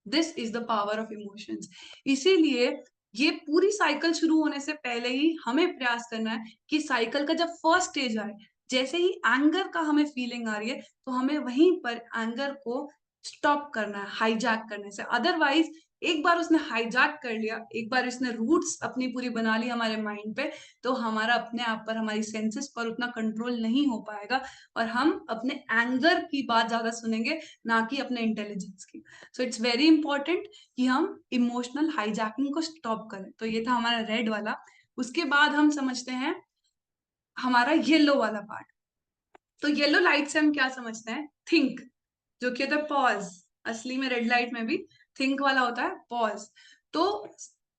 This is the power of emotions. इसीलिए ये पूरी साइकिल शुरू होने से पहले ही हमें प्रयास करना है कि साइकिल का जब फर्स्ट स्टेज आए, जैसे ही एंगर का हमें फीलिंग आ रही है, तो हमें वहीं पर एंगर को स्टॉप करना है हाईजैक करने से। अदरवाइज एक बार उसने हाईजैक कर लिया, एक बार उसने रूट्स अपनी पूरी बना ली हमारे माइंड पे, तो हमारा अपने आप पर, हमारी सेंसेस पर उतना कंट्रोल नहीं हो पाएगा, और हम अपने एंगर की बात ज्यादा सुनेंगे, ना कि अपने इंटेलिजेंस की। सो इट्स वेरी इंपॉर्टेंट कि हम इमोशनल हाईजैकिंग को स्टॉप करें। तो ये था हमारा रेड वाला। उसके बाद हम समझते हैं हमारा येलो वाला पार्ट। तो येलो लाइट से हम क्या समझते हैं? थिंक, जो कि होता है पॉज। असली में रेड लाइट में भी थिंक वाला होता है पॉज। तो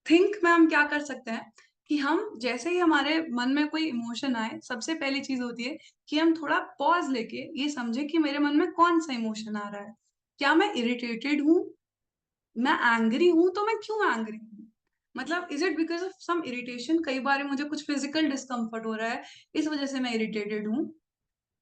थिंक में हम क्या कर सकते हैं कि हम जैसे ही हमारे मन में कोई इमोशन आए, सबसे पहली चीज होती है कि हम थोड़ा पॉज लेके ये समझे कि मेरे मन में कौन सा इमोशन आ रहा है। क्या मैं इरिटेटेड हूँ? मैं एंग्री हूं तो मैं क्यों एंग्री हूँ? मतलब is it because of some irritation? कई बार मुझे कुछ फिजिकल डिस्कम्फर्ट हो रहा है, इस वजह से मैं इरिटेटेड हूँ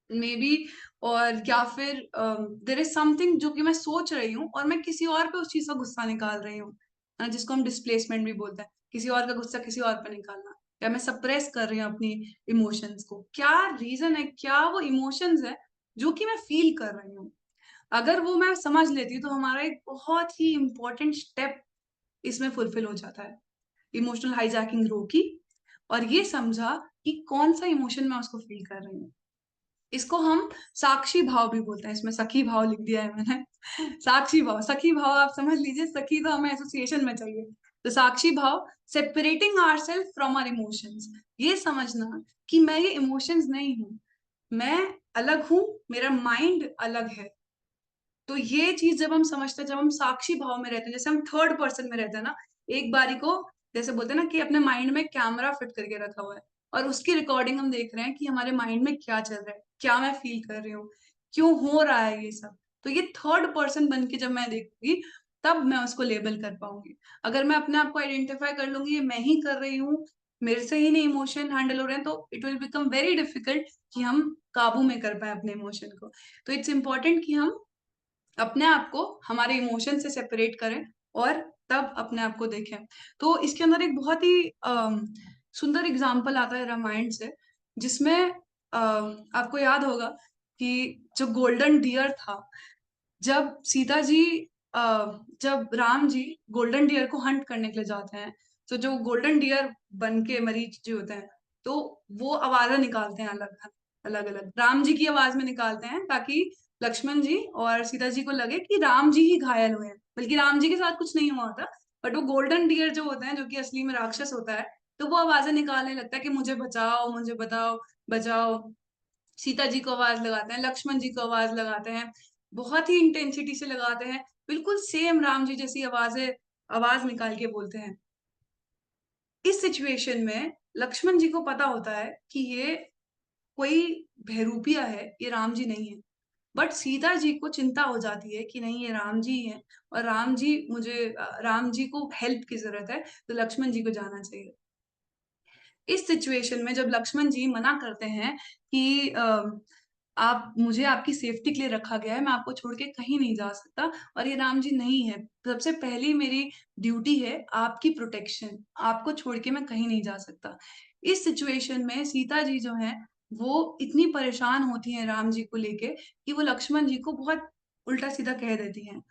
मे बी। और या फिर देर इज समथिंग जो कि मैं सोच रही हूँ और मैं किसी और पे उस चीज का गुस्सा निकाल रही हूँ, जिसको हम डिस्प्लेसमेंट भी बोलते हैं, किसी और का गुस्सा किसी और पे निकालना। या मैं सप्रेस कर रही हूँ अपनी इमोशंस को। क्या रीजन है, क्या वो इमोशंस है जो कि मैं फील कर रही हूँ? अगर वो मैं समझ लेती तो हमारा एक बहुत ही इंपॉर्टेंट स्टेप इसमें फुलफिल हो जाता है। इमोशनल हाईजैकिंग रोकी और ये समझा कि कौन सा इमोशन मैं उसको फील कर रही हूँ। इसको हम साक्षी भाव भी बोलते हैं। इसमें सखी भाव लिख दिया है मैंने। साक्षी भाव, सखी भाव आप समझ लीजिए, सखी तो हमें एसोसिएशन में चाहिए। तो साक्षी भाव, separating ourselves from our emotions. ये समझना कि मैं ये इमोशंस नहीं हूँ, मैं अलग हूँ, मेरा माइंड अलग है। तो ये चीज जब हम समझते हैं, जब हम साक्षी भाव में रहते हैं, जैसे हम थर्ड पर्सन में रहते हैं ना, एक बारी को जैसे बोलते हैं ना कि अपने माइंड में कैमरा फिट करके रखा हुआ है और उसकी रिकॉर्डिंग हम देख रहे हैं कि हमारे माइंड में क्या चल रहा है, क्या मैं फील कर रही हूँ, क्यों हो रहा है ये सब। तो ये थर्ड पर्सन बन के जब मैं देखूंगी, तब मैं उसको लेबल कर पाऊंगी। अगर मैं अपने आप को आइडेंटिफाई कर लूंगी ये मैं ही कर रही हूँ, मेरे से ही नहीं इमोशन हैंडल हो रहे हैं, तो it will become very difficult कि हम काबू में कर पाए अपने इमोशन को। तो इट्स इंपॉर्टेंट कि हम अपने आप को हमारे इमोशन से सेपरेट करें और तब अपने आप को देखें। तो इसके अंदर एक बहुत ही सुंदर एग्जाम्पल आता है रामायण से, जिसमें आपको याद होगा कि जो गोल्डन डियर था, जब सीता जी जब राम जी गोल्डन डियर को हंट करने के लिए जाते हैं, तो जो गोल्डन डियर बन के मरीच जी होते हैं, तो वो आवाजें निकालते हैं अलग अलग अलग, राम जी की आवाज में निकालते हैं, ताकि लक्ष्मण जी और सीता जी को लगे कि राम जी ही घायल हुए हैं, बल्कि राम जी के साथ कुछ नहीं हुआ था। बट वो गोल्डन डियर जो होते हैं, जो कि असली में राक्षस होता है, तो वो आवाजें निकालने लगता है कि मुझे बचाओ, मुझे बताओ, बचाओ। सीता जी को आवाज लगाते हैं, लक्ष्मण जी को आवाज लगाते हैं, बहुत ही इंटेंसिटी से लगाते हैं, बिल्कुल सेम राम जी जैसी आवाजें आवाज निकाल के बोलते हैं। इस सिचुएशन में लक्ष्मण जी को पता होता है कि ये कोई बहरूपिया है, ये राम जी नहीं है। बट सीता जी को चिंता हो जाती है कि नहीं, ये राम जी हैं और राम जी राम जी को हेल्प की जरूरत है, तो लक्ष्मण जी को जाना चाहिए। इस सिचुएशन में जब लक्ष्मण जी मना करते हैं कि आप, मुझे आपकी सेफ्टी के लिए रखा गया है, मैं आपको छोड़ के कहीं नहीं जा सकता, और ये राम जी नहीं है, सबसे पहली मेरी ड्यूटी है आपकी प्रोटेक्शन, आपको छोड़ के मैं कहीं नहीं जा सकता। इस सिचुएशन में सीता जी जो है वो इतनी परेशान होती हैं राम जी को लेके कि वो लक्ष्मण जी को बहुत उल्टा सीधा कह देती हैं,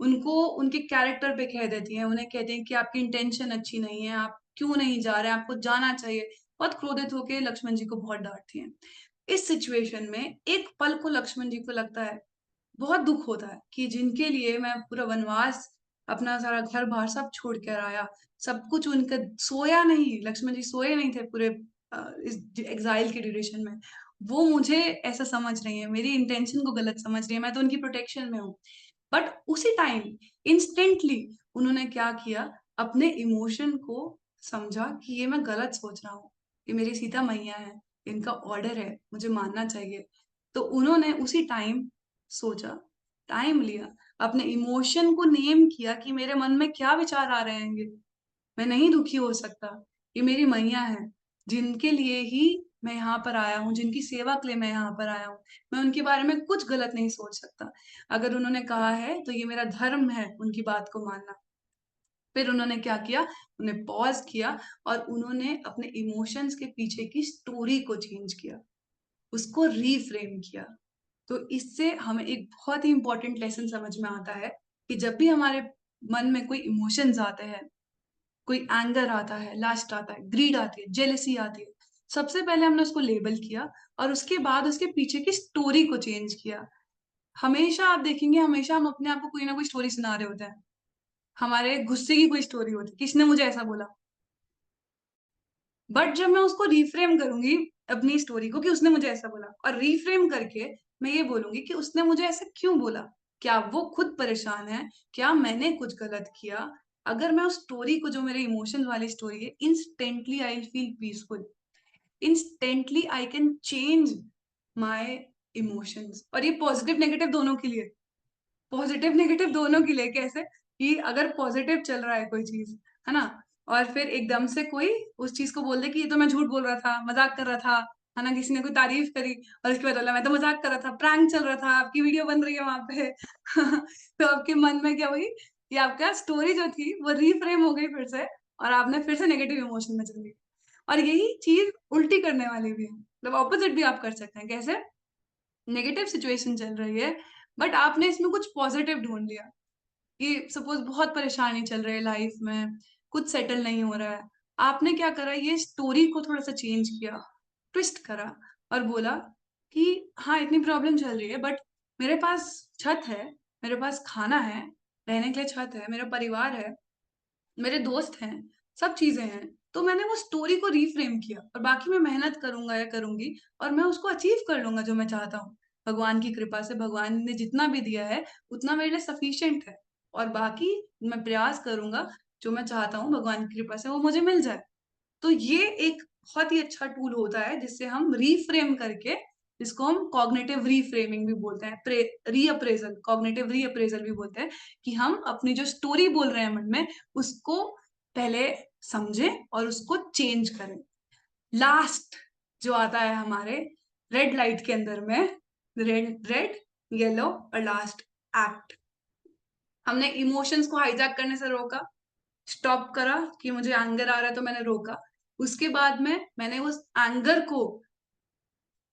उनको उनके कैरेक्टर पे कह देती हैं, उन्हें कहते हैं कि आपकी इंटेंशन अच्छी नहीं है, आप क्यों नहीं जा रहे हैं, आपको जाना चाहिए। बहुत क्रोधित होकर लक्ष्मण जी को बहुत डांटती हैं। इस सिचुएशन में एक पल को लक्ष्मण जी को लगता है, बहुत दुख होता है कि जिनके लिए मैं पूरा वनवास, अपना सारा घर बार सब छोड़ कर आया, सब कुछ उनका, सोया नहीं, लक्ष्मण जी सोए नहीं थे पूरे इस एग्जाइल के ड्यूरेशन में, वो मुझे ऐसा समझ रही है, मेरी इंटेंशन को गलत समझ रही है, मैं तो उनकी प्रोटेक्शन में हूँ। बट उसी टाइम इंस्टेंटली उन्होंने क्या किया, अपने इमोशन को समझा कि ये मैं गलत सोच रहा हूँ, ये मेरी सीता मैया है, इनका ऑर्डर है, मुझे मानना चाहिए। तो उन्होंने उसी टाइम सोचा, टाइम लिया, अपने इमोशन को नेम किया कि मेरे मन में क्या विचार आ रहे हैं, मैं नहीं दुखी हो सकता, ये मेरी मैया है, जिनके लिए ही मैं यहाँ पर आया हूँ, जिनकी सेवा के लिए मैं यहाँ पर आया हूँ, मैं उनके बारे में कुछ गलत नहीं सोच सकता। अगर उन्होंने कहा है तो ये मेरा धर्म है उनकी बात को मानना। फिर उन्होंने क्या किया, उन्हें पॉज़ किया और उन्होंने अपने इमोशंस के पीछे की स्टोरी को चेंज किया, उसको रीफ्रेम किया। तो इससे हमें एक बहुत ही इम्पोर्टेंट लेसन समझ में आता है कि जब भी हमारे मन में कोई इमोशंस आते हैं, कोई एंगर आता है, लस्ट आता है, ग्रीड आती है, जेलसी आती है, सबसे पहले हमने उसको लेबल किया और उसके बाद उसके पीछे की स्टोरी को चेंज किया। हमेशा आप देखेंगे, हमेशा हम अपने आप को कोई ना कोई स्टोरी सुना रहे होते हैं। हमारे गुस्से की कोई स्टोरी होती है, किसने मुझे ऐसा बोला। बट जब मैं उसको रिफ्रेम करूँगी अपनी स्टोरी को कि उसने मुझे ऐसा बोला और रिफ्रेम करके मैं ये बोलूँगी कि उसने मुझे ऐसा क्यों बोला? क्या वो खुद परेशान है? क्या मैंने कुछ गलत किया? अगर मैं उस स्टोरी को, जो मेरे इमोशंस वाली स्टोरी है, instantly I will feel peaceful. Instantly I can change my emotions, और ये पॉजिटिव नेगेटिव दोनों के लिए। पॉजिटिव नेगेटिव दोनों के लिए कैसे, कि अगर पॉजिटिव चल रहा है कोई चीज, है ना, और फिर एकदम से कोई उस चीज को बोल दे कि ये तो मैं झूठ बोल रहा था, मजाक कर रहा था, है ना, किसी ने कोई तारीफ करी और उसके बाद बोला मैं तो मजाक कर रहा था, प्रैंक चल रहा था, आपकी वीडियो बन रही है वहां पे तो आपके मन में क्या हुई कि आपका स्टोरी जो थी वो रीफ्रेम हो गई फिर से, और आपने फिर से नेगेटिव इमोशन में चल गई। और यही चीज उल्टी करने वाली भी है, मतलब ऑपोजिट भी आप कर सकते हैं। कैसे? नेगेटिव सिचुएशन चल रही है बट आपने इसमें कुछ पॉजिटिव ढूंढ लिया, कि सपोज बहुत परेशानी चल रही है लाइफ में, कुछ सेटल नहीं हो रहा है। आपने क्या करा, ये स्टोरी को थोड़ा सा चेंज किया, ट्विस्ट करा और बोला कि हाँ, इतनी प्रॉब्लम चल रही है बट मेरे पास छत है, मेरे पास खाना है, रहने के लिए छत है, मेरा परिवार है, मेरे दोस्त हैं, सब चीज़ें हैं। तो मैंने वो स्टोरी को रीफ्रेम किया और बाकी मैं मेहनत करूँगा या करूँगी और मैं उसको अचीव कर लूँगा जो मैं चाहता हूँ। भगवान की कृपा से भगवान ने जितना भी दिया है, उतना मेरे लिए सफिशिएंट है, और बाकी मैं प्रयास करूँगा, जो मैं चाहता हूँ भगवान की कृपा से वो मुझे मिल जाए। तो ये एक बहुत ही अच्छा टूल होता है जिससे हम रीफ्रेम करके, जिसको हम कॉग्निटिव रीफ्रेमिंग भी बोलते हैं, रीअप्रेजल, कॉग्निटिव रीअप्रेजल भी बोलते हैं, कि हम अपनी जो स्टोरी बोल रहे हैं मन में, उसको पहले समझें और उसको चेंज करें। लास्ट जो आता है हमारे रेड लाइट के अंदर में, रेड रेड येलो और लास्ट एक्ट। हमने इमोशंस को हाईजैक करने से रोका, स्टॉप करा कि मुझे एंगर आ रहा है तो मैंने रोका। उसके बाद में मैंने उस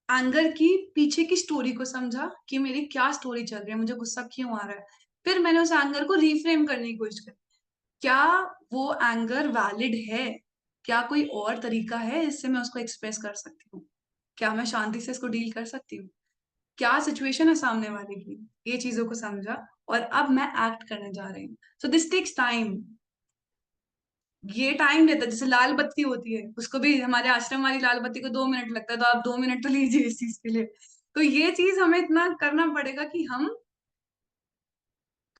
एंगर की पीछे की स्टोरी को समझा कि मेरी क्या स्टोरी चल रही है, मुझे गुस्सा क्यों आ रहा है। फिर मैंने उस एंगर को रीफ्रेम करने की कोशिश करी, क्या वो एंगर वैलिड है, क्या कोई और तरीका है इससे मैं उसको एक्सप्रेस कर सकती हूँ, क्या मैं शांति से इसको डील कर सकती हूँ, क्या सिचुएशन है सामने वाले की, ये चीजों को समझा और अब मैं एक्ट करने जा रही हूँ। So this takes time. ये टाइम लेता है, जैसे लाल बत्ती होती है, उसको भी हमारे आश्रम वाली लाल बत्ती को 2 मिनट लगता है, तो आप 2 मिनट तो लीजिए इस चीज के लिए। तो ये चीज हमें इतना करना पड़ेगा कि हम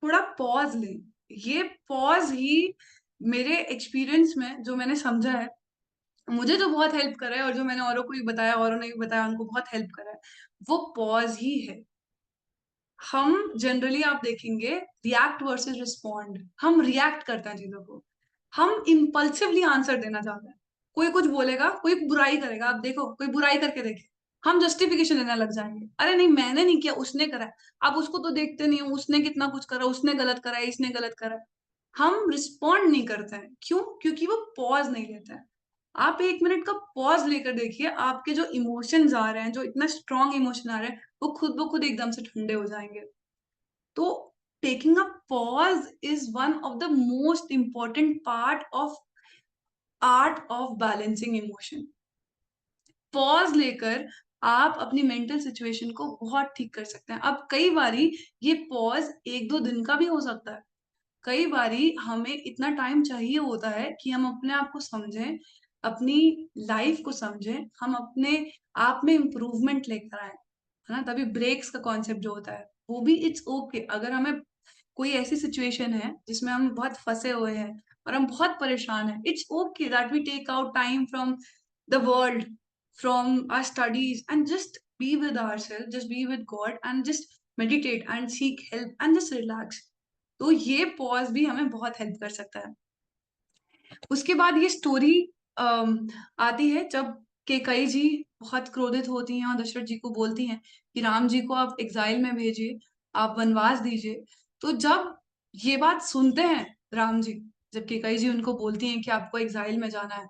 थोड़ा पॉज लें। ये पॉज ही मेरे एक्सपीरियंस में जो मैंने समझा है, मुझे जो बहुत हेल्प करा है और जो मैंने औरों को भी बताया, औरों ने भी बताया उनको बहुत हेल्प करा है, वो पॉज ही है। हम जनरली आप देखेंगे रिएक्ट वर्सेस रिस्पॉन्ड, हम रिएक्ट करते हैं चीजों को, हम इम्पल्सिवली आंसर देना चाहते हैं। कोई कुछ बोलेगा, कोई बुराई करेगा, आप देखो कोई बुराई करके देखे, हम जस्टिफिकेशन देने लग जाएंगे, अरे नहीं मैंने नहीं किया, उसने करा है। आप उसको तो देखते नहीं हो, उसने कितना कुछ करा, उसने गलत करा है, इसने गलत करा है। हम रिस्पॉन्ड नहीं करते हैं, क्यों? क्योंकि वो पॉज नहीं लेते हैं। आप 1 मिनट का पॉज लेकर देखिए, आपके जो इमोशंस आ रहे हैं, जो इतना स्ट्रॉन्ग इमोशन आ रहे हैं, वो खुद ब खुद एकदम से ठंडे हो जाएंगे। तो taking a pause is one of the most important part of art of balancing emotion। Pause लेकर आप अपनी मेंटल सिचुएशन को बहुत ठीक कर सकते हैं। अब कई बारी ये पॉज 1-2 दिन का भी हो सकता है। कई बारी हमें इतना टाइम चाहिए होता है कि हम अपने आप को समझें, अपनी लाइफ को समझें, हम अपने आप में इम्प्रूवमेंट लेकर आए, है ना? तभी ब्रेक्स का कॉन्सेप्ट जो होता है, वो भी इट्स ओके। अगर हमें कोई ऐसी सिचुएशन है जिसमें हम बहुत फंसे हुए हैं और हम बहुत परेशान हैं, it's okay that we take out time from the world, from our studies and just be with ourselves, just be with God and just meditate and seek help and just relax. तो ये पॉज भी हमें बहुत हेल्प कर सकता है। उसके बाद ये स्टोरी आती है जब केकई जी बहुत क्रोधित होती हैं और दशरथ जी को बोलती हैं कि राम जी को आप एग्जाइल में भेजिए, आप वनवास दीजिए। तो जब ये बात सुनते हैं राम जी, जब कैकेयी जी उनको बोलती हैं कि आपको एग्जाइल में जाना है,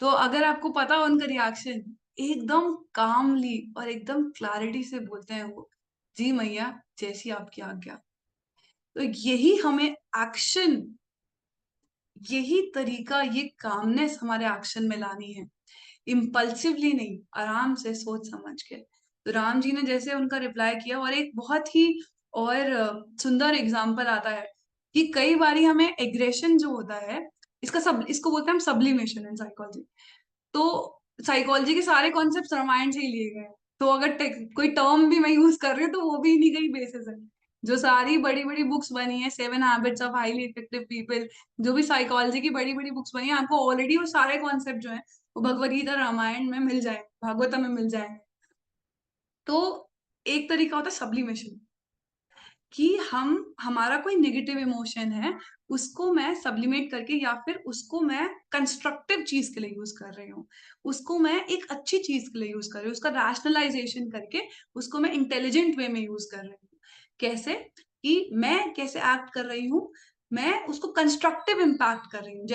तो अगर आपको पता हो उनका रिएक्शन, एकदम कामली और एकदम क्लैरिटी से बोलते हैं वो, जी मैया जैसी आपकी आज्ञा। तो यही हमें एक्शन, यही तरीका, ये कामनेस हमारे एक्शन में लानी है, इम्पल्सिवली नहीं, आराम से सोच समझ के। तो राम जी ने जैसे उनका रिप्लाई किया, और एक बहुत ही और सुंदर एग्जाम्पल आता है कि कई बारी हमें एग्रेशन जो होता है, इसको बोलते हैं हम सब्लिमेशन इन साइकोलॉजी। तो साइकोलॉजी के सारे कॉन्सेप्ट रामायण से ही लिए गए हैं। तो अगर कोई टर्म भी मैं यूज कर रही हूँ तो वो भी इन्हीं का ही बेसिस है। जो सारी बड़ी बड़ी बुक्स बनी है, 7 habits of highly effective people, जो भी साइकोलॉजी की बड़ी बड़ी बुक्स बनी है, आपको ऑलरेडी वो सारे कॉन्सेप्ट जो है वो भगवत गीता रामायण में मिल जाए, भागवतम में मिल जाएंगे। तो एक तरीका होता है सब्लिमेशन, कि हमारा कोई नेगेटिव इमोशन है, उसको मैं सब्लिमेट करके या फिर उसको मैं कंस्ट्रक्टिव चीज के लिए यूज कर रही हूँ, उसको मैं एक अच्छी चीज के लिए यूज कर रही हूँ, उसका रैशनलाइजेशन करके उसको मैं इंटेलिजेंट वे में यूज कर रही हूँ। कैसे? कि मैं कैसे एक्ट कर रही हूँ, मैं उसको कंस्ट्रक्टिव इम्पैक्ट कर रही हूँ।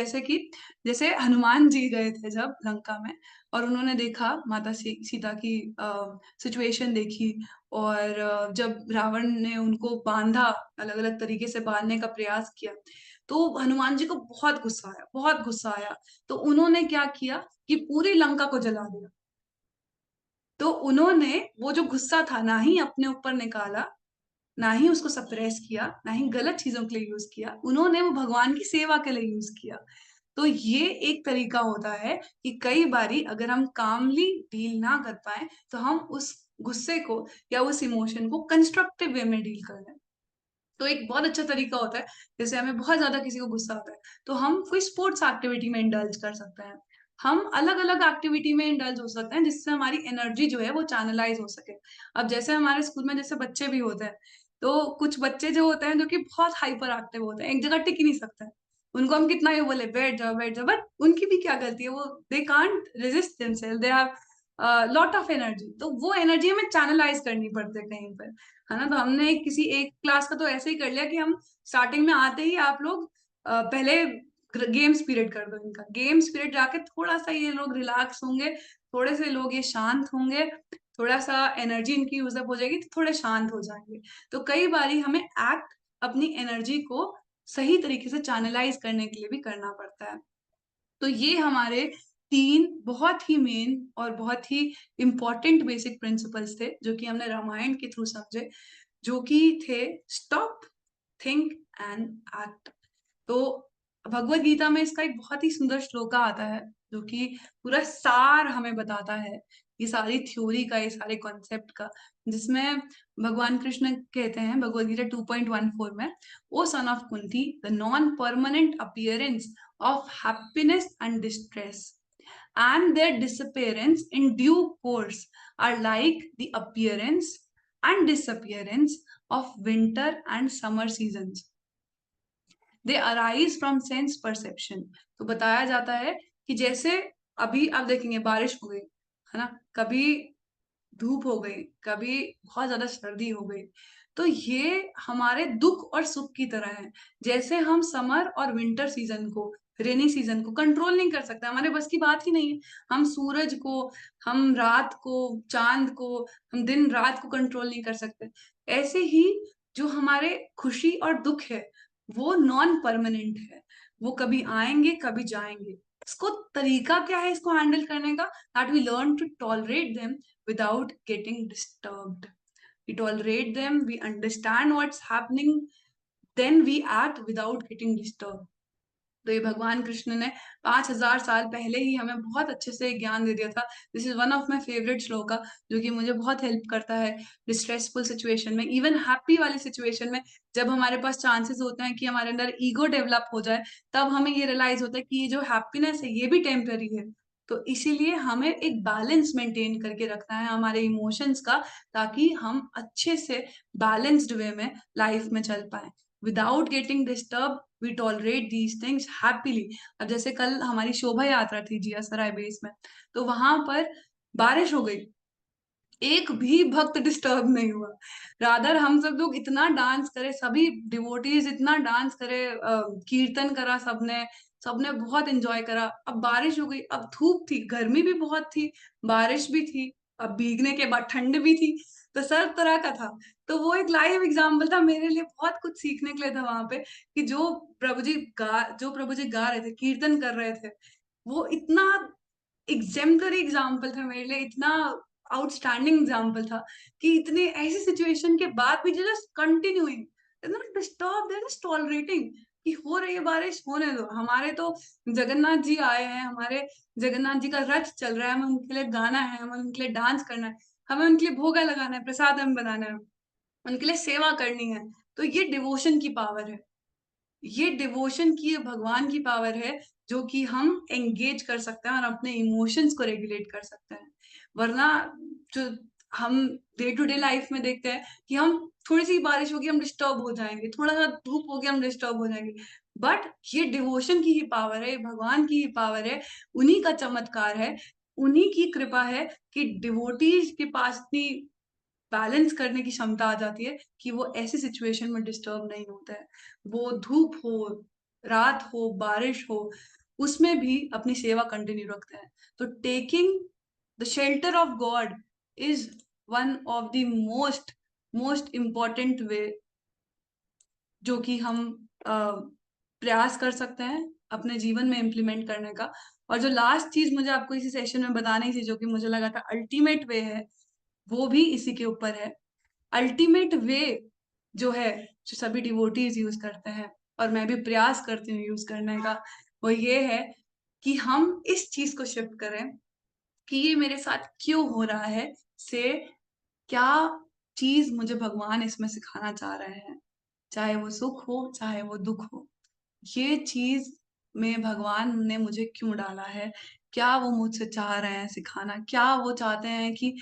जैसे हनुमान जी गए थे जब लंका में, और उन्होंने देखा माता सीता की सिचुएशन देखी, और जब रावण ने उनको बांधा, अलग अलग तरीके से बांधने का प्रयास किया, तो हनुमान जी को बहुत गुस्सा आया, बहुत गुस्सा आया। तो उन्होंने क्या किया कि पूरी लंका को जला दिया। तो उन्होंने वो जो गुस्सा था ना ही अपने ऊपर निकाला, ना ही उसको सप्रेस किया, ना ही गलत चीजों के लिए यूज किया, उन्होंने वो भगवान की सेवा के लिए यूज किया। तो ये एक तरीका होता है कि कई बारी अगर हम कामली डील ना कर पाए, तो हम उस गुस्से को या उस इमोशन को कंस्ट्रक्टिव वे में डील कर लें। तो एक बहुत अच्छा तरीका होता है, जैसे हमें बहुत ज्यादा किसी को गुस्सा आता है, तो हम कोई स्पोर्ट्स एक्टिविटी में इंडल्ज कर सकते हैं, हम अलग अलग एक्टिविटी में इंडल्ज हो सकते हैं, जिससे हमारी एनर्जी जो है वो चैनलाइज हो सके। अब जैसे हमारे स्कूल में जैसे बच्चे भी होते हैं, तो कुछ बच्चे जो होते हैं जो कि बहुत हाइपर एक्टिव होते हैं, एक जगह टिक ही नहीं सकते हैं। उनको हम कितना ही बोले बैठ जाओ बैठ जाओ, बट उनकी भी क्या गलती है, वो they can't resist themselves, they have lot of energy, तो वो एनर्जी हमें चैनलाइज करनी पड़ती है कहीं पर, है ना। तो हमने किसी एक क्लास का तो ऐसे ही कर लिया कि हम स्टार्टिंग में आते ही आप लोग पहले गेम्स पीरियड कर दो, इनका गेम्स पीरियड जाके थोड़ा सा ये लोग रिलैक्स होंगे, थोड़े से लोग ये शांत होंगे, थोड़ा सा एनर्जी इनकी यूजअप हो जाएगी, तो थोड़े शांत हो जाएंगे। तो कई बारी हमें एक्ट अपनी एनर्जी को सही तरीके से चैनलाइज करने के लिए भी करना पड़ता है। तो ये हमारे 3 बहुत ही मेन और बहुत ही इम्पोर्टेंट बेसिक प्रिंसिपल्स थे, जो कि हमने रामायण के थ्रू समझे, जो कि थे स्टॉप, थिंक एंड एक्ट। तो भगवत गीता में इसका एक बहुत ही सुंदर श्लोका आता है, जो कि पूरा सार हमें बताता है, ये सारी थ्योरी का, ये सारे कॉन्सेप्ट का, जिसमें भगवान कृष्ण कहते हैं भगवत गीता 2.14 में, O son of Kunti, the non permanent appearance of happiness and distress and their disappearance in due course are like the appearance and disappearance of winter and summer seasons. They arise from sense perception. तो बताया जाता है कि जैसे अभी आप देखेंगे बारिश हो गई, है ना, कभी धूप हो गई, कभी बहुत ज्यादा सर्दी हो गई, तो ये हमारे दुख और सुख की तरह है। जैसे हम समर और विंटर सीजन को, रेनी सीजन को कंट्रोल नहीं कर सकते, हमारे बस की बात ही नहीं है। हम सूरज को, हम रात को, चांद को, हम दिन रात को कंट्रोल नहीं कर सकते। ऐसे ही जो हमारे खुशी और दुख है, वो नॉन परमानेंट है, वो कभी आएंगे कभी जाएंगे। इसको तरीका क्या है इसको हैंडल करने का? That we learn to tolerate them without getting disturbed. We tolerate them, we understand what's happening, then we act without getting disturbed. तो ये भगवान कृष्ण ने 5000 साल पहले ही हमें बहुत अच्छे से ज्ञान दे दिया था। This is one of my favourite shloka, जो कि मुझे बहुत हेल्प करता है डिस्ट्रेसफुल सिचुएशन में, इवन हैप्पी वाली सिचुएशन में। जब हमारे पास चांसेस होते हैं कि हमारे अंदर ईगो डेवलप हो जाए, तब हमें ये रियलाइज होता है कि ये जो हैप्पीनेस है ये भी टेम्पररी है। तो इसीलिए हमें एक बैलेंस मेंटेन करके रखना है हमारे इमोशंस का, ताकि हम अच्छे से बैलेंस्ड वे में लाइफ में चल पाए without getting disturb. We tolerate these things happily. अब जैसे कल हमारी शोभा यात्रा थी जिया सराय बेस में, तो वहां पर बारिश हो गई, एक भी भक्त डिस्टर्ब नहीं हुआ। रादर हम सब लोग इतना डांस करे, सभी डिवोटीज इतना डांस करे, कीर्तन करा सबने, सबने बहुत एंजॉय करा। अब बारिश हो गई, अब धूप थी, गर्मी भी बहुत थी, बारिश भी थी, अब भीगने के बाद ठंड भी थी, तो सब तरह का था। तो वो एक लाइव एग्जाम्पल था मेरे लिए, बहुत कुछ सीखने के लिए था वहां पे, कि जो प्रभु जी गा रहे थे, कीर्तन कर रहे थे, वो इतना एग्जेम्पलरी एग्जाम्पल था मेरे लिए, इतना आउटस्टैंडिंग एग्जाम्पल था, कि इतने ऐसी सिचुएशन के बाद भी just continuing, not disturb, they just tolerating, कि हो रही है बारिश, होने दो। हमारे तो जगन्नाथ जी आए हैं, हमारे जगन्नाथ जी का रथ चल रहा है, हमें उनके लिए गाना है, हमें उनके लिए डांस करना है, हमें उनके लिए भोगा लगाना है, प्रसाद हमें बनाना है, उनके लिए सेवा करनी है। तो ये डिवोशन की पावर है, ये डिवोशन की, भगवान की पावर है, जो कि हम एंगेज कर सकते हैं और अपने इमोशंस को रेगुलेट कर सकते हैं। वरना जो हम डे टू डे लाइफ में देखते हैं कि हम थोड़ी सी बारिश होगी हम डिस्टर्ब हो जाएंगे, थोड़ा सा धूप होगी हम डिस्टर्ब हो जाएंगे, बट ये डिवोशन की ही पावर है, ये भगवान की ही पावर है, उन्हीं का चमत्कार है, उन्हीं की कृपा है, कि डिवोटीज के पास इतनी बैलेंस करने की क्षमता आ जाती है कि वो ऐसी सिचुएशन में डिस्टर्ब नहीं होता है। वो धूप हो, रात हो, बारिश हो, उसमें भी अपनी सेवा कंटिन्यू रखते हैं। तो taking the shelter of God is one of the most most important वे, जो कि हम प्रयास कर सकते हैं अपने जीवन में इम्प्लीमेंट करने का। और जो लास्ट चीज मुझे आपको इसी सेशन में बतानी थी, जो कि मुझे लगा था अल्टीमेट वे है, वो भी इसी के ऊपर है। अल्टीमेट वे जो है, जो सभी डिवोटीज यूज करते हैं, और मैं भी प्रयास करती हूँ यूज करने का, वो ये है कि हम इस चीज को शिफ्ट करें, कि ये मेरे साथ क्यों हो रहा है, से क्या चीज मुझे भगवान इसमें सिखाना चाह रहे हैं, चाहे वो सुख हो चाहे वो दुख हो, ये चीज में भगवान ने मुझे क्यों डाला है, क्या वो मुझसे चाह रहे हैं सिखाना, क्या वो चाहते हैं कि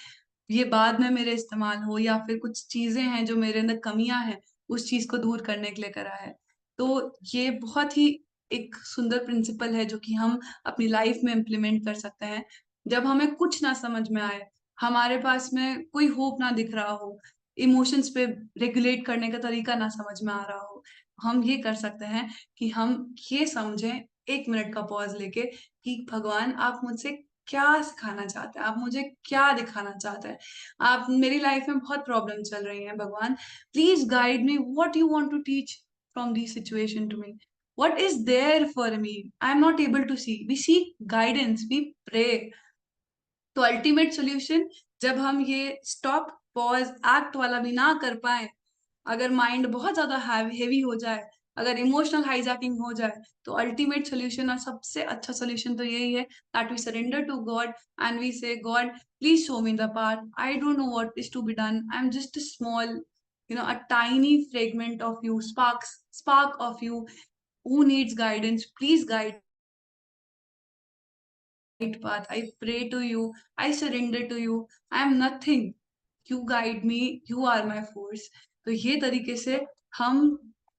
ये बाद में मेरे इस्तेमाल हो, या फिर कुछ चीजें हैं जो मेरे अंदर कमियां हैं, उस चीज को दूर करने के लिए करा है। तो ये बहुत ही एक सुंदर प्रिंसिपल है, जो कि हम अपनी लाइफ में इम्प्लीमेंट कर सकते हैं। जब हमें कुछ ना समझ में आए, हमारे पास में कोई होप ना दिख रहा हो, इमोशंस पे रेगुलेट करने का तरीका ना समझ में आ रहा हो, हम ये कर सकते हैं कि हम ये समझें, 1 मिनट का पॉज लेके, कि भगवान आप मुझसे क्या सिखाना चाहते हैं, आप मुझे क्या दिखाना चाहते हैं। आप, मेरी लाइफ में बहुत प्रॉब्लम चल रही हैं भगवान, please guide me, what you want to teach from this situation to me, what is there for me, I am not able to see, we seek guidance, we pray. तो अल्टीमेट सोल्यूशन, जब हम ये स्टॉप पॉज एक्ट वाला भी ना कर पाए, अगर माइंड बहुत ज्यादा हेवी हो जाए, अगर इमोशनल हाईजैकिंग हो जाए, तो अल्टीमेट सोल्यूशन और सबसे अच्छा सोल्यूशन तो यही है, that we surrender to God and we say, God please show me the path, I don't know what is to be done, I am just a small, a tiny fragment of you, spark of you, who needs guidance, please guide right path, I pray to you, I surrender to you, I am nothing, you guide me, you are my force। तो ये तरीके से हम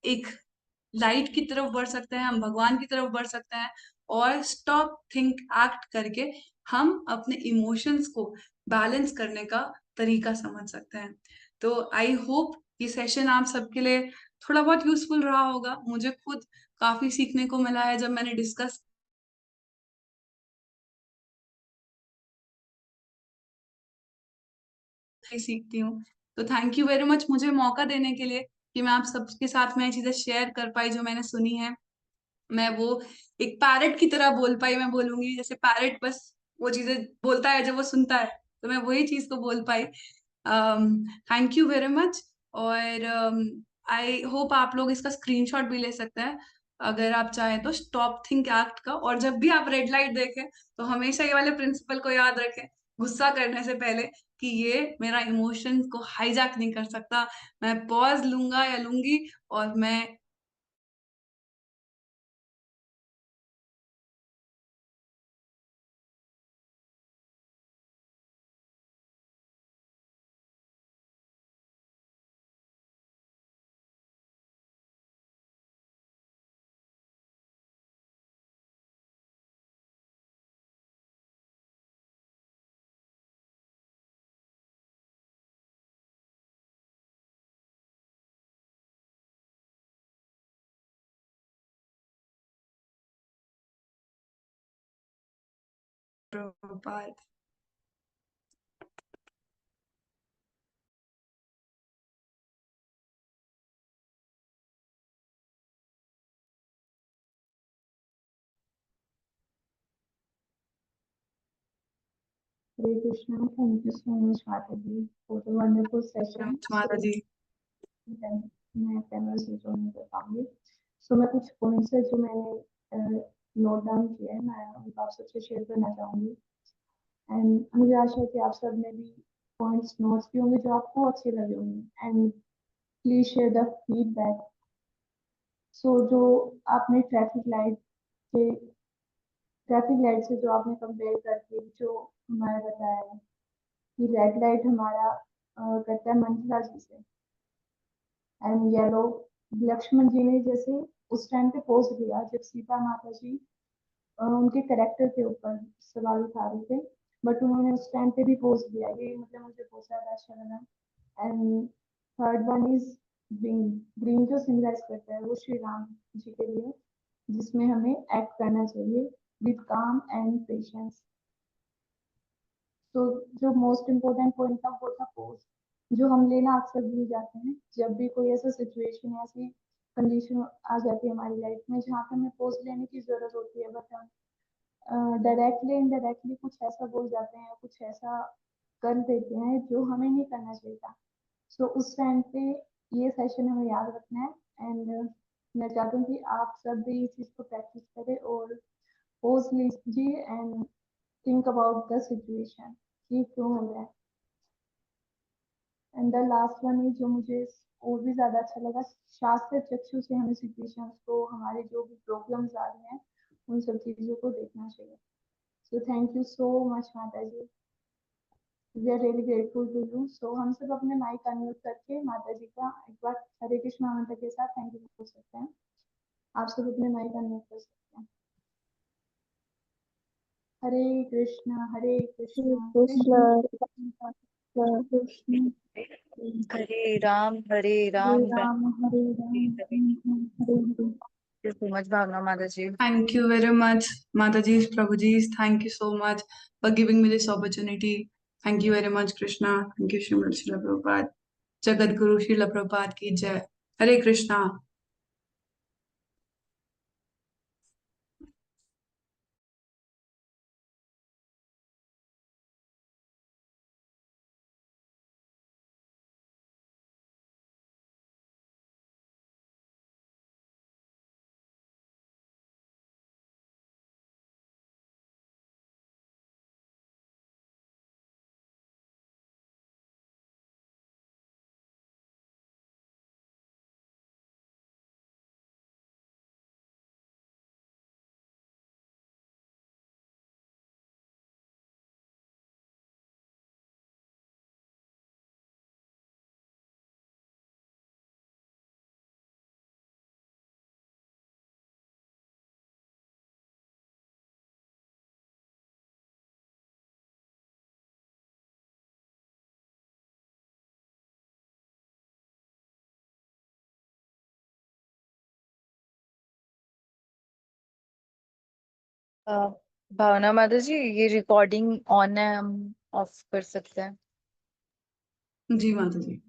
एक लाइट की तरफ बढ़ सकते हैं, हम भगवान की तरफ बढ़ सकते हैं, और स्टॉप थिंक एक्ट करके हम अपने इमोशंस को बैलेंस करने का तरीका समझ सकते हैं। तो आई होप ये सेशन आप सबके लिए थोड़ा बहुत यूजफुल रहा होगा। मुझे खुद काफी सीखने को मिला है जब मैंने डिस्कस सीखती हूँ। तो थैंक यू वेरी मच मुझे मौका देने के लिए, कि मैं आप सबके साथ में ये चीजें शेयर कर पाई जो मैंने सुनी है। मैं वो एक पैरट की तरह बोल पाई, मैं बोलूंगी जैसे पैरट बस वो चीजें बोलता है जब वो सुनता है, तो मैं वही चीज को बोल पाई। Thank you very much. और आई होप आप लोग इसका स्क्रीनशॉट भी ले सकते हैं, अगर आप चाहें तो, स्टॉप थिंक एक्ट का। और जब भी आप रेड लाइट देखें, तो हमेशा ये वाले प्रिंसिपल को याद रखें, गुस्सा करने से पहले, कि ये मेरा इमोशन को हाईजैक नहीं कर सकता, मैं पॉज लूंगा या लूंगी, और मैं Prabhupada. Hare Krishna, thank you so much, Mataji, for the wonderful session. माता जी। मैं कैमरा से ज्वाइन कर पाऊंगी। सो मैं कुछ पॉइंट्स है जो मैंने नोट डाउन किया है, मैं उनको आप सबसे शेयर करना चाहूंगी। एंड मुझे आशा है कि आप सब ने भी पॉइंट्स नोट्स भी होंगे जो आपको अच्छे लगे होंगे। And please share the feedback. So जो आपने ट्रैफिक लाइट से जो आपने कंपेयर करके जो हमारा बताया है कि रेड लाइट हमारा करता है मंथला जी से, एंड येलो लक्ष्मण जी ने जैसे उस टाइम पे पोज दिया जब सीता माता जी उनके करेक्टर के ऊपर सवाल उठा रहे थे, बट उन्होंने उस टाइम पे भी पोज दिया। ये मतलब मुझे बहुत ज्यादा अच्छा लगा। And third one is green. Green जो सिंबलाइज करता है वो श्री राम जी के लिए, जिसमें हमें एक्ट करना चाहिए विद काम एंड पेशेंस। तो जो मोस्ट इम्पोर्टेंट पॉइंट था वो था पोज, जो हम लेना अक्सर भूल जाते हैं जब भी कोई ऐसा सिचुएशन ऐसी कंडीशन आ जाती है हमारी लाइफ में जहाँ पे हमें पोज लेने की जरूरत होती है, बट हम डायरेक्टली इनडायरेक्टली कुछ ऐसा बोल जाते हैं, कुछ ऐसा कर देते हैं जो हमें नहीं करना चाहिए था। सो उस टाइम पे ये सेशन हमें याद रखना है। एंड मैं चाहती हूँ कि आप सब भी इस चीज को प्रैक्टिस करें और पोज लीजिए and think about the situation कि क्यों हो रहा है। And the last one is जो मुझे और भी ज्यादा अच्छा लगा, शास्त्र चक्षु से हमें सिचुएशंस को, हमारे जो भी प्रॉब्लम्स आ रही हैं उन सब चीजों को देखना चाहिए। So thank you so much माता जी, we are really grateful to you. So हम सब अपने माइक अनम्यूट करके माता जी का एक बार हरे कृष्णा मंत्र के साथ थैंक यू बोल सकते हैं। आप सब अपने माइक अनम्यूट कर सकते हैं। हरे कृष्णा कृष्णा कृष्ण कृष्ण हरे राम हरे राम राम हरे राम हरे हरे। सो मच भावना माता जी। Thank you very much, Mataji's, Prabhuji's. Thank you so much for giving me this opportunity. Thank you very much, Krishna. Thank you, Srimad Srila Prabhupada. Jagat Guru Srila Prabhupada ki jai. Hare Krishna. भावना माता जी, ये रिकॉर्डिंग ऑन है, हम ऑफ कर सकते हैं? जी माता जी।